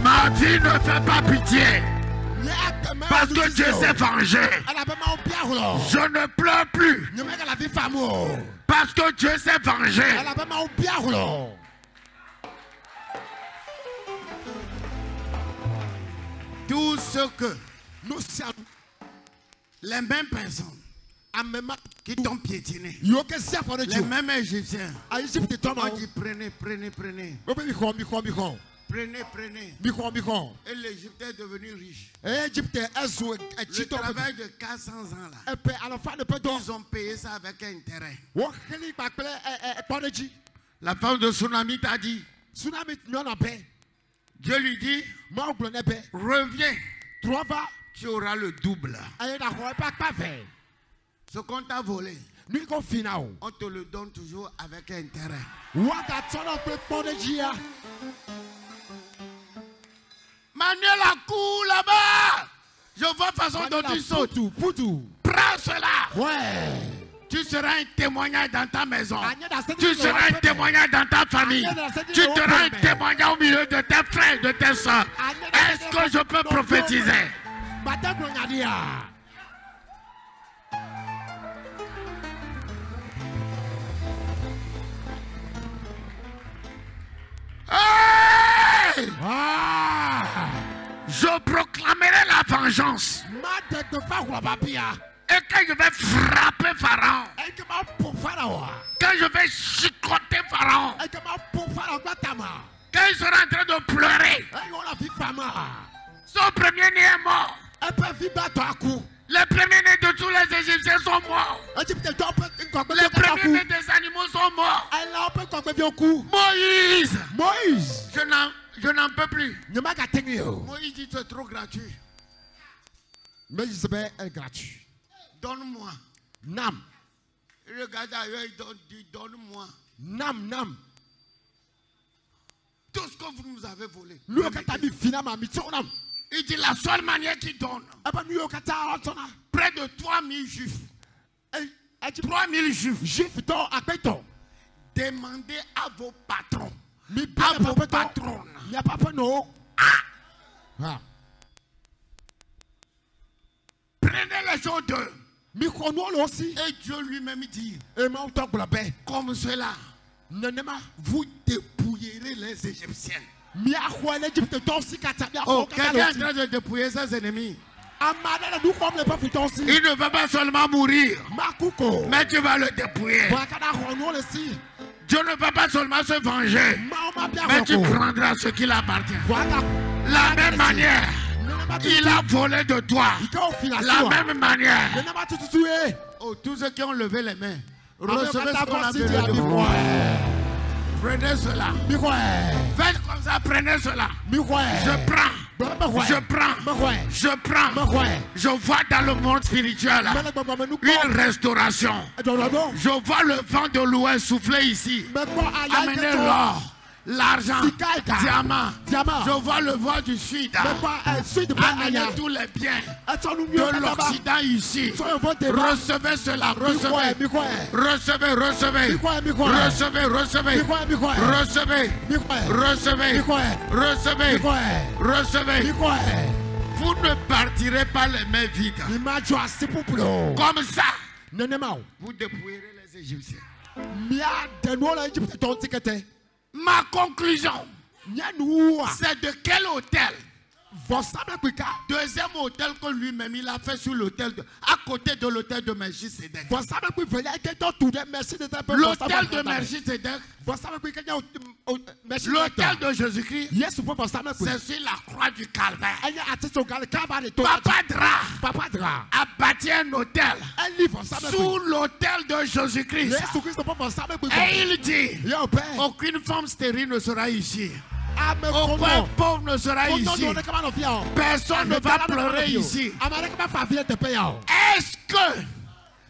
Ma vie ne fait pas pitié. Parce que Dieu s'est vengé. Je ne pleure plus. Parce que Dieu s'est vengé. Tout ce que les mêmes personnes qui t'ont piétiné, les mêmes Égyptiens, on dit prenez, prenez, prenez. Prenez. Et l'Égypte est devenu riche. Le travail de 400 ans là, ils ont payé ça avec intérêt. La femme de Tsunami t'a dit, Dieu lui dit, reviens tu auras le double. Ce qu'on t'a volé, on te le donne toujours avec intérêt. Manuel cours là-bas. Je vois la façon dont tu sautes. Prends cela. Ouais. Tu seras un témoignage dans ta maison. Tu seras un témoignage dans ta famille. Tu seras un témoignage au milieu de tes frères, de tes soeurs. Est-ce que je peux prophétiser? Hey! Je proclamerai la vengeance. Et quand je vais frapper Pharaon, quand je vais chicoter Pharaon, quand il sera en train de pleurer, son premier-né est mort. Les premiers-nés de tous les Égyptiens sont morts. Les premiers-nés des animaux sont morts. Moïse, je n'en peux plus. Moïse dit c'est trop gratuit. Donne-moi. Nam. Regarde ailleurs, il dit donne-moi. Nam. Tout ce que vous nous avez volé. Il dit la seule manière qu'il donne. Près de 3000 juifs. 3000 juifs. Demandez à vos patrons. À vos patrons. Prenez les choses d'eux. Et Dieu lui-même dit, comme cela, vous dépouillerez les Égyptiens. Oh, quelqu'un est en train de dépouiller ses ennemis. Il ne va pas seulement mourir, mais tu vas le dépouiller. Dieu ne va pas seulement se venger, mais tu prendras ce qui appartient. La même manière, il a volé de toi. La même manière. Oh, tous ceux qui ont levé les mains, recevez ce qu'on a levé de vous. Prenez cela. Faites comme ça, prenez cela. Je prends. Je vois dans le monde spirituel une restauration. Je vois le vent de l'ouest souffler ici. Amenez l'or, l'argent, diamant. Je vois le vent du sud. Amenez tous les biens de l'Occident ici. Recevez cela, recevez. Vous ne partirez pas les mains vides. Comme ça, vous dépouillerez les Égyptiens. Ma conclusion, c'est de quel hôtel? Deuxième hôtel que lui-même il a fait sur l'hôtel à côté de l'hôtel de Melchisédek. L'hôtel de Melchisédek, l'hôtel de Jésus-Christ, c'est sur la croix du Calvaire. Papa Dra a bâti un hôtel sous l'hôtel de Jésus-Christ. Et il dit, aucune femme stérile ne sera ici. Aucun pauvre ne sera ici. Personne ne va pleurer ici. Est-ce que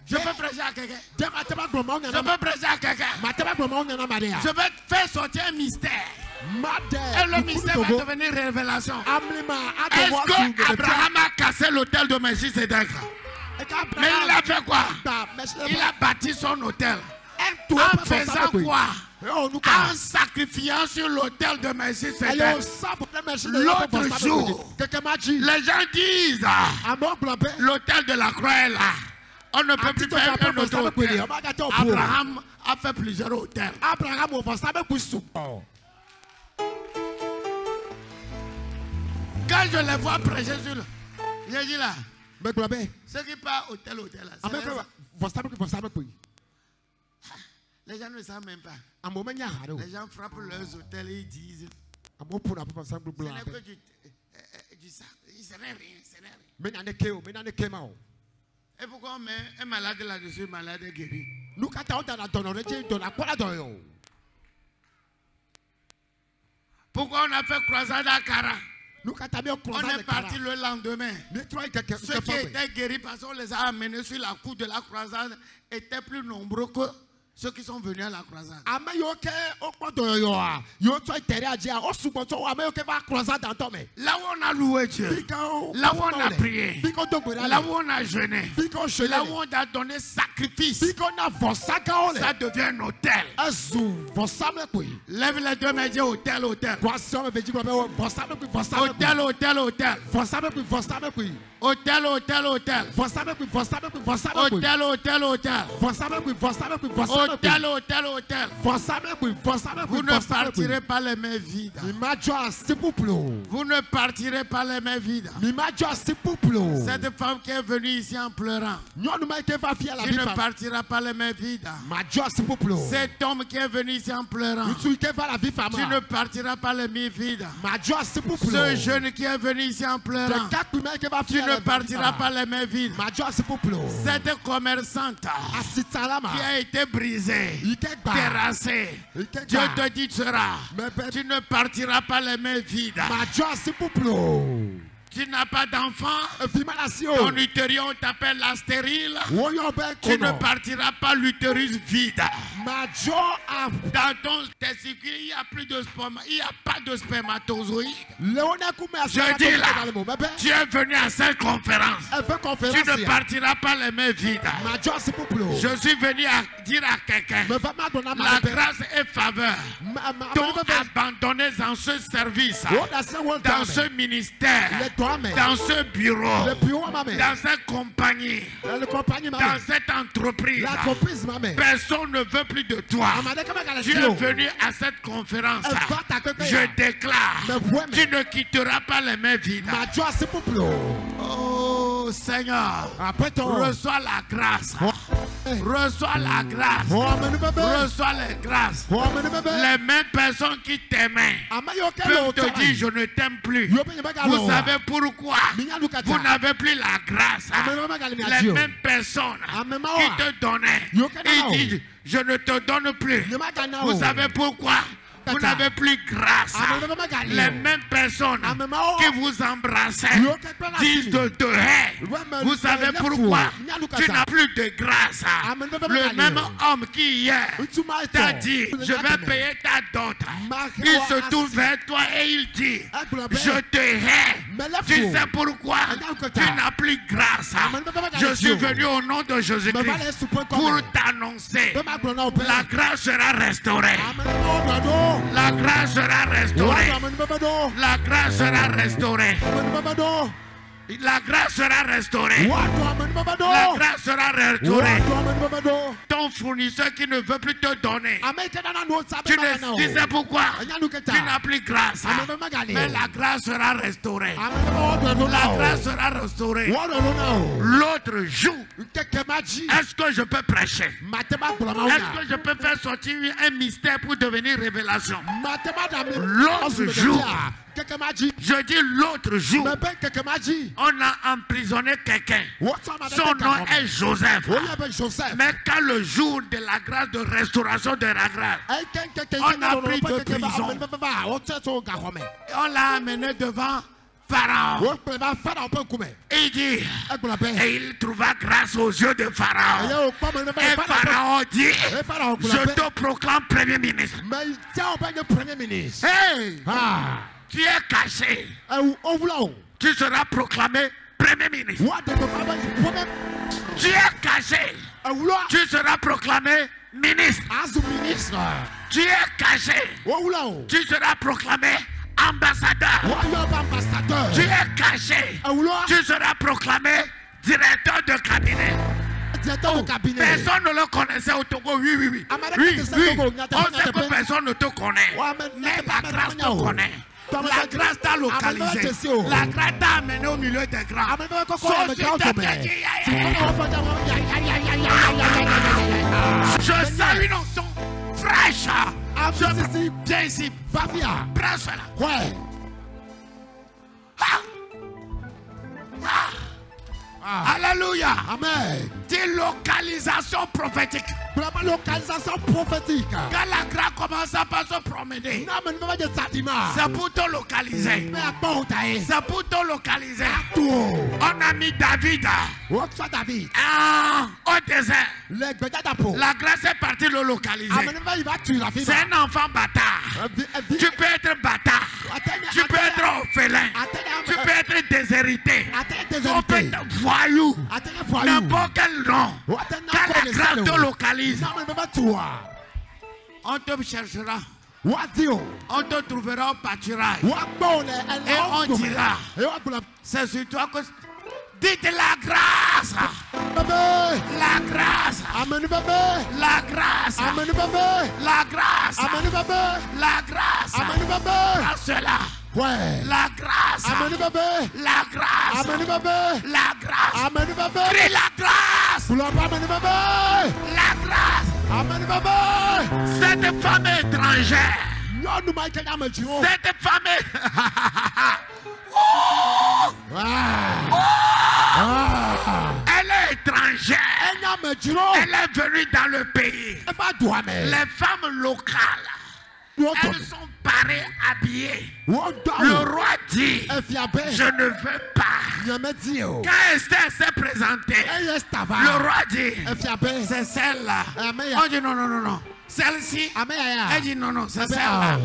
je peux prêcher à quelqu'un? Je peux prêcher à quelqu'un? Je vais faire sortir un mystère. Et le mystère va devenir révélation. Est-ce que Abraham a cassé l'autel de Melchisédek? Mais il a fait quoi? Il a bâti son autel. En faisant quoi? En sacrifiant sur l'autel de Melchisédek. L'autre jour, les gens disent l'autel de la croix est là. On ne peut plus faire un autre hôtel. Abraham a fait plusieurs hôtels. Quand je les vois prêcher sur le... J'ai dit là, ceux qui partent hôtel là, les gens ne savent même pas. Les gens frappent leurs hôtels et ils disent ce n'est que du sac. Ce n'est rien. Et pourquoi on met un malade là-dessus, malade est guéri? Pourquoi on a fait croisade à Cara? On est parti le lendemain. Ceux qui étaient guéris parce qu'on les a amenés sur la cour de la croisade étaient plus nombreux que ceux qui sont venus à la croisade. Là où on a loué Dieu, là où on a prié, là où on a jeûné, là où on a donné sacrifice, ça devient un hôtel. Lève les deux mains et dis hôtel, hôtel. Hôtel, hôtel, hôtel. Hôtel, hôtel, hôtel. Hôtel, hôtel, hôtel. Hôtel, hôtel, hôtel. Vous ne partirez pas les mains vides. Vous ne partirez pas les mains vides. Cette femme qui est venue ici en pleurant, tu ne partiras pas les mains vides. Cet homme qui est venu ici en pleurant, tu ne partiras pas les mains vides. Ce jeune qui est venu ici en pleurant, tu ne partiras pas les mains vides. Cette commerçante qui a été brisée, terrassée, Dieu te dit tu ne partiras pas les mains vides. Tu n'as pas d'enfant, ton utérus on t'appelle la stérile, tu ne partiras pas l'utérus vide. Dans ton testicule, il n'y a plus de sperme, il n'y a pas de spermatozoïde. Je dis là, tu es venu à cette conférence, tu ne partiras pas les mains vides. Je suis venu à dire à quelqu'un, la grâce et faveur t'ont abandonné dans ce service, dans ce ministère, dans ce bureau, dans cette compagnie, dans cette entreprise. Personne ne veut plus de toi. Tu es venu à cette conférence. Je déclare, tu ne quitteras pas les mains vides. Oh Seigneur, reçois la grâce. Reçois la grâce. Reçois les grâces. Les mêmes personnes qui t'aimaient peuvent te dire je ne t'aime plus. Vous savez pourquoi? Vous n'avez plus la grâce. Les mêmes personnes qui te donnaient, ils disent je ne te donne plus. Vous savez pourquoi? Vous n'avez plus grâce. Les mêmes personnes qui vous embrassaient disent de te haïr. Vous savez pourquoi? Tu n'as plus de grâce. Le même homme qui hier t'a dit je vais payer ta dot, il se tourne vers toi et il dit je te hais. Tu sais pourquoi? Tu n'as plus grâce. Je suis venu au nom de Jésus-Christ pour t'annoncer la grâce sera restaurée. La grâce sera restaurée. La grâce sera restaurée. La grâce sera restaurée. La grâce sera restaurée. Ton fournisseur qui ne veut plus te donner, tu sais pourquoi? Tu n'as plus grâce. Mais la grâce sera restaurée. La grâce sera restaurée. L'autre jour, est-ce que je peux prêcher? Est-ce que je peux faire sortir un mystère pour devenir révélation? L'autre jour, je dis l'autre jour, on a emprisonné quelqu'un. Son nom est Joseph. Mais quand le jour de la grâce, de restauration de la grâce, on a pris de prison. On l'a amené devant Pharaon. Il dit, et il trouva grâce aux yeux de Pharaon. Et Pharaon dit, je te proclame premier ministre. Hey! Tu es caché. Tu seras proclamé premier ministre. Tu es caché. Tu seras proclamé ministre. Tu es caché. Tu seras proclamé ambassadeur. Tu es caché. Tu seras proclamé directeur de cabinet. Personne ne le connaissait au Togo. Oui. On sait que personne ne te connaît. Mais la grâce te connaît. La grâce t'a localisé. La grâce t'a amené au milieu des grands. Je sens une onction fraîche. Viens ici. Prends cela. Alléluia. Amen. C'est localisation prophétique. Localisation prophétique. Quand la grâce commence à pas se promener, c'est pour te localiser. C'est pour te localiser. On a mis David au désert. La grâce est partie le localiser. C'est un enfant bâtard. Tu peux être bâtard. Tu peux être orphelin. Tu peux être déshérité. Tu peux être voyou. N'importe quel nom. Quand la grâce te localise, on te cherchera. On te trouvera au pâturage. Et on dira, c'est sur toi que... Dites la grâce. La grâce. La grâce. La grâce. La grâce. À cela. La grâce. La grâce. La grâce. Crie la grâce. La grâce. Cette femme étrangère. Cette femme elle est étrangère. Elle est venue dans le pays. Les femmes locales, elles sont parées, habillées. Le roi dit, je ne veux pas. Quand Esther s'est présentée, le roi dit, c'est celle-là. On dit non, non, non, non. Celle-ci, elle dit non, non, c'est celle-là.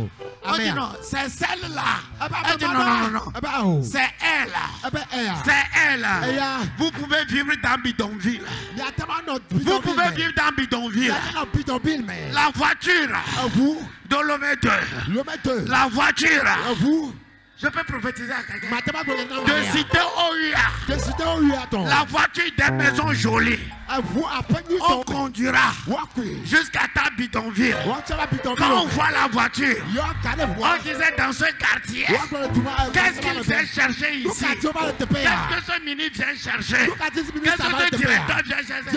On dit non, c'est celle-là. Elle dit non, non, non, non. C'est elle. C'est elle. Vous pouvez vivre dans bidonville. Vous pouvez vivre dans bidonville. La voiture de l'homme. La voiture. Je peux prophétiser à quelqu'un. De citer Oua. La voiture des maisons jolies. On conduira jusqu'à ta bidonville. Quand on voit la voiture, on disait dans ce quartier, qu'est-ce qu'il vient chercher ici? Qu'est-ce que ce ministre vient chercher? Qu'est-ce que ce directeur vient chercher?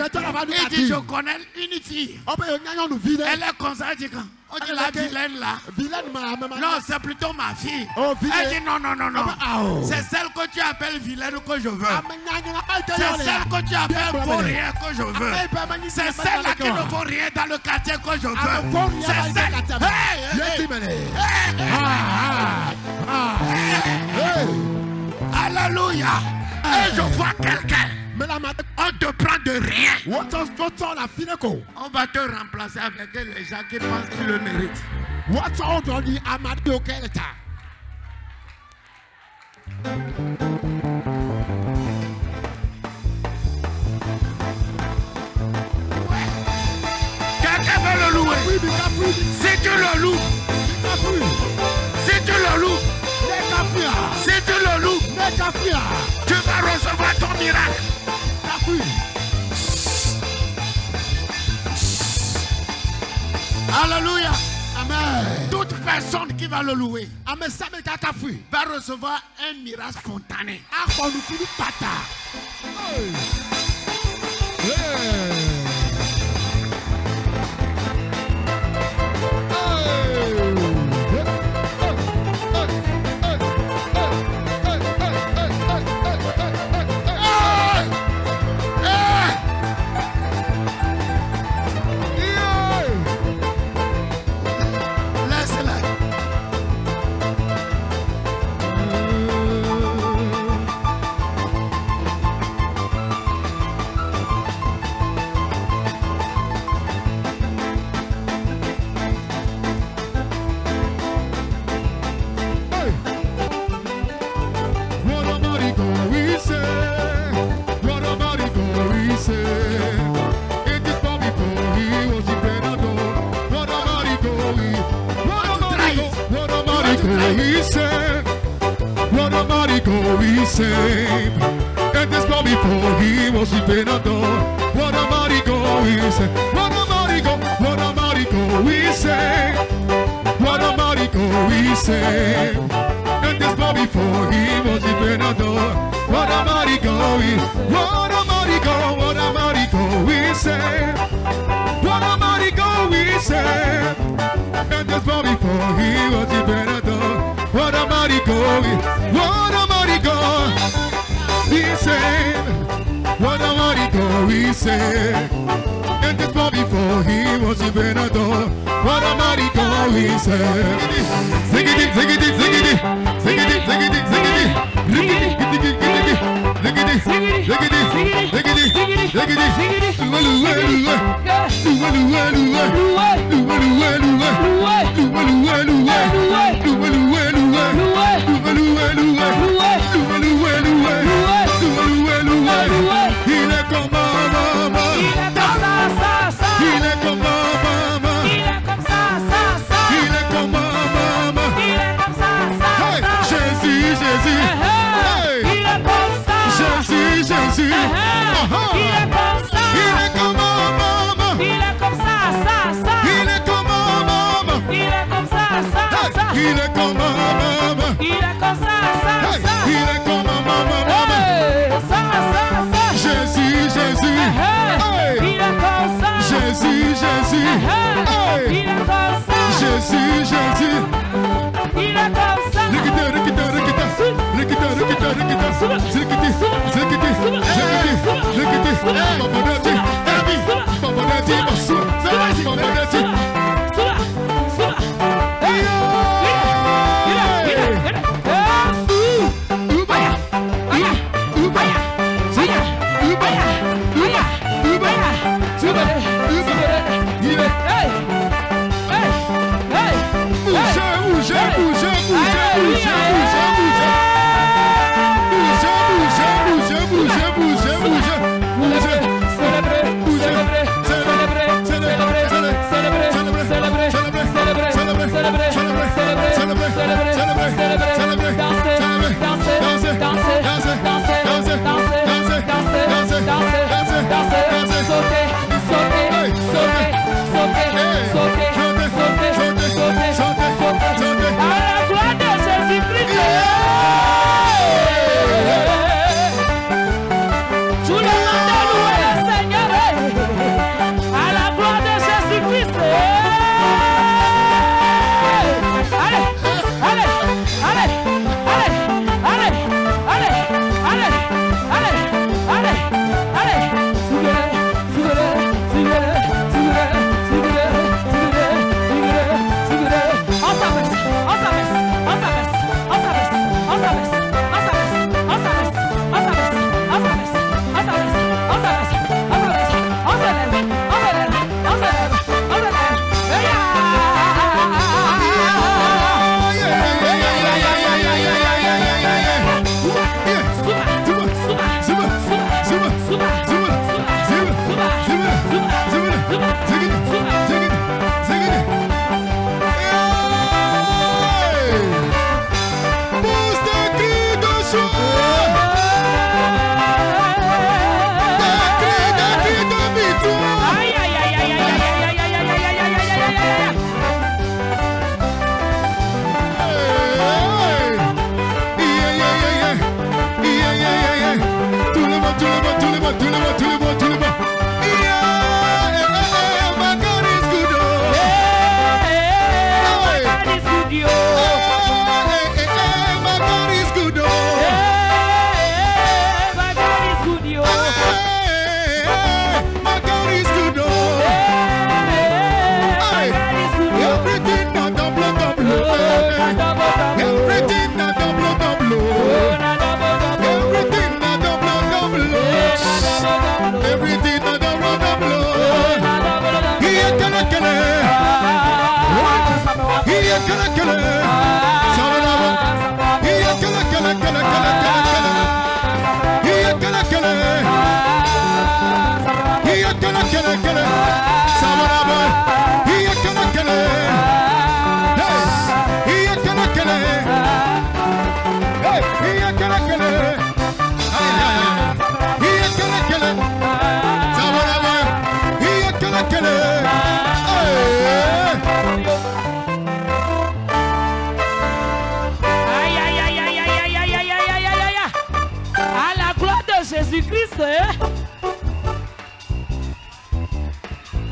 Il dit, je connais une fille. Elle est comme ça, elle dit quand? On dit la vilaine là. Non, c'est plutôt ma fille. Elle dit non, non, non, non. C'est celle que tu appelles vilaine que je veux. C'est celle que tu appelles pour rien que je veux. C'est celle-là qui ne vaut rien dans le quartier que je veux. C'est celle. Alléluia. Et je vois quelqu'un. On te prend de rien. On va te remplacer avec les gens qui pensent qu'ils le méritent. Quelqu'un veut le louer. Si tu le loues, si tu le loues, si tu le loues, tu vas recevoir ton miracle. Alléluia. Amen. Toute personne qui va le louer va recevoir un miracle spontané. And this boy before he was been adored. What a mighty God we say. What a mighty God. What a mighty God we say. What a mighty God we say. And this boy before he was been adored. What a mighty God we. What a mighty God. What a mighty God we say. What a mighty God we say. And this boy before he was been adored. What a mighty God we. What a mighty God we say. we say. And this boy before he was even adored. What a mighty God we say. Sing it, sing it, sing it, sing it, sing it, sing it. Look at it, look at it, look at it, look at it, look at it, look at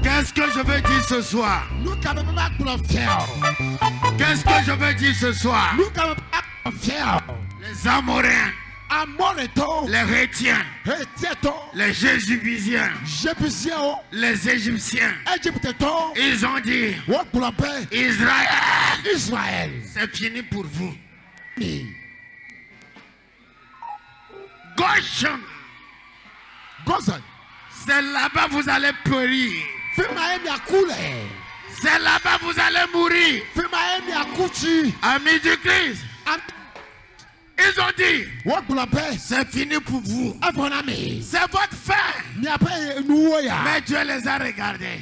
Qu'est-ce que je veux dire ce soir? Qu'est-ce que je veux dire ce soir? Les Amoréens les Rétiens, les Jébusiens, les Égyptiens. Ils ont dit, Israël, c'est fini pour vous. Goshen, c'est là-bas vous allez périr. C'est là-bas vous allez mourir. Amis du Christ, ils ont dit, c'est fini pour vous. C'est votre fin. Mais Dieu les a regardés.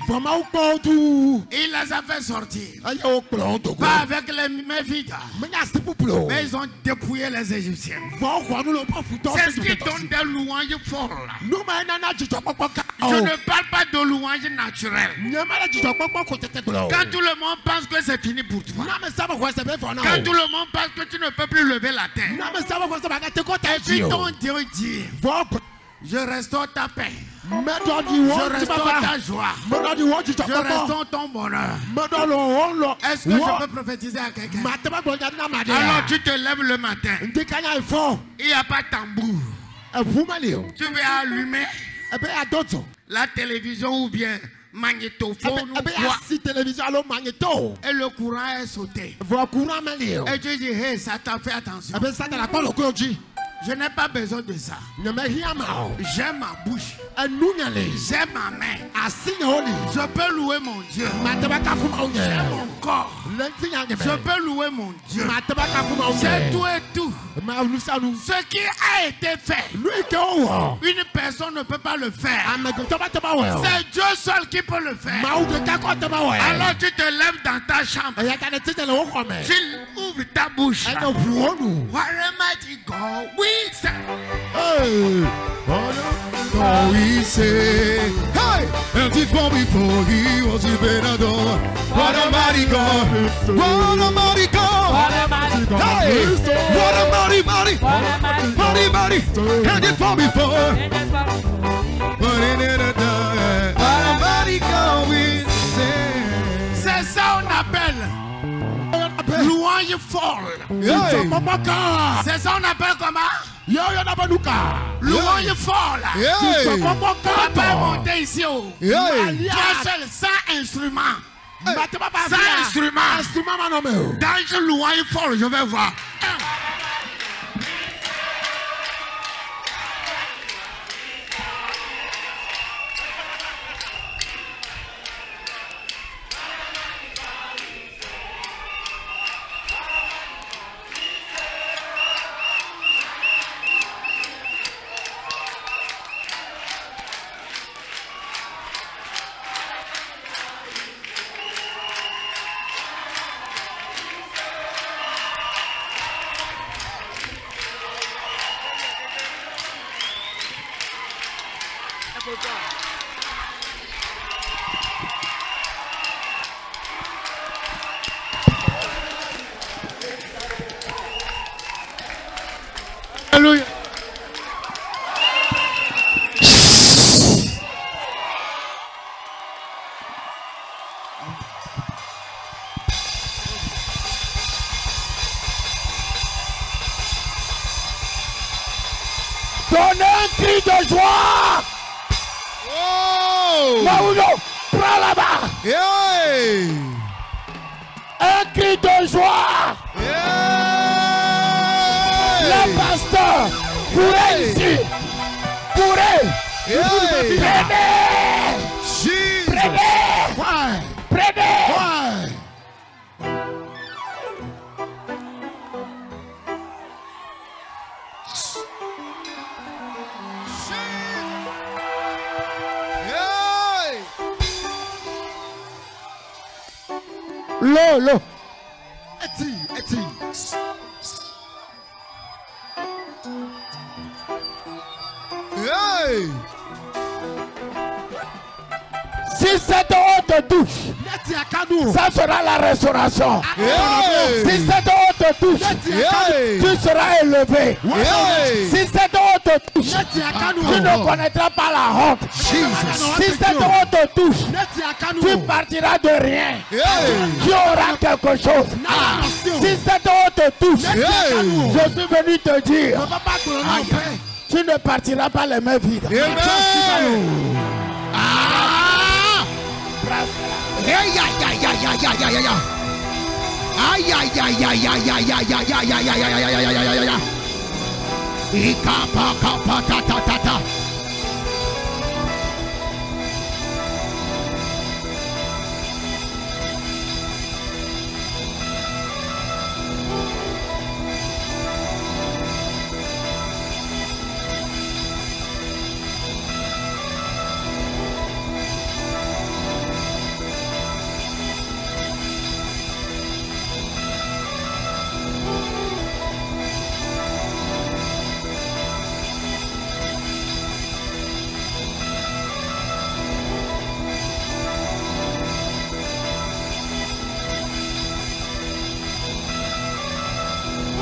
Il les a fait sortir. Pas avec les mains vides. Mais ils ont dépouillé les Égyptiens. C'est ce qui donne des louanges folles. Je ne parle pas de louanges naturelles. Quand tout le monde pense que c'est fini pour toi. Quand tout le monde pense que tu ne peux plus lever la tête. Et puis ton Dieu dit, je restaure ta paix. Je restaure ta joie. Je restaure ton bonheur. Est-ce que je peux prophétiser à quelqu'un? Alors tu te lèves le matin. Il n'y a pas de tambour. Tu vas allumer la télévision ou bien magnétophone ou quoi. Et le courant est sauté. Et tu dis, hey, Satan, fais attention. Je n'ai pas besoin de ça. J'ai ma bouche. J'ai ma main. Je peux louer mon Dieu. J'ai mon corps. Je peux louer mon Dieu. J'ai tout et tout. Ce qui a été fait, une personne ne peut pas le faire. C'est Dieu seul qui peut le faire. Alors tu te lèves dans ta chambre. Tu ouvres ta bouche. What mighty God we say. Oh, we say, hey, and it's what we for he was even adored. What a mighty God, what a mighty God, hey, what a mighty, and it's what we for. But in it a day, what a mighty God we say. C'est ça on appelle louange folle. C'est ça on appelle comment? Louange folle. Papa est monté ici. Toi seul, sans instrument. Sans instrument. Dans une louange folle, je vais voir. Alléluia. Donnez un cri de joie. Oh! Maoulo, prends là-bas. Yeah! Un cri de joie. Yeah! Le pasteur pourrait ici. Pourrait. Yeah! Prenez. Jesus! Prenez. Prenez. L'eau. Eti. Hey! Si cette eau te touche, ça sera la restauration. Hey! Si cette eau te touche, Hey! tu seras élevé. Hey! Si cette eau te touche, tu ne connaîtras pas la honte. Si cet eau te touche, tu partiras de rien. Tu auras quelque chose. Si cette eau te touche, je suis venu te dire, tu ne partiras pas les mains vides.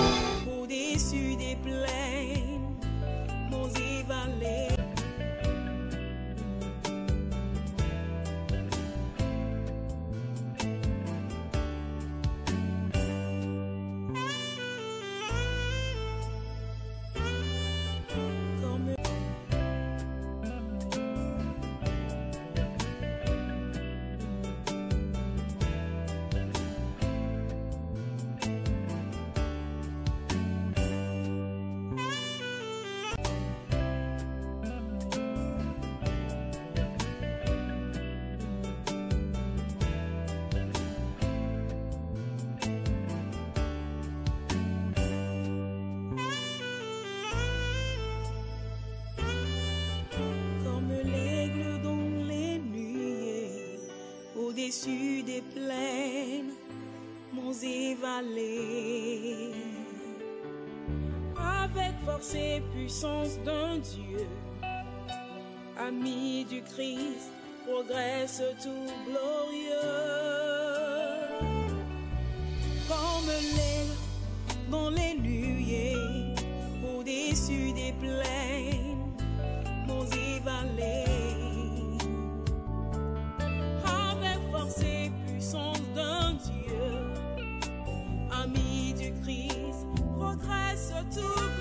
Au-dessus des plaines, monts et vallées. Au-dessus des plaines, monts et vallées, avec force et puissance d'un Dieu, ami du Christ, progresse tout glorieux, comme l'aigle dans les nuées, au-dessus des plaines, monts et vallées. Force et puissance d'un Dieu, ami du Christ, progresse tout.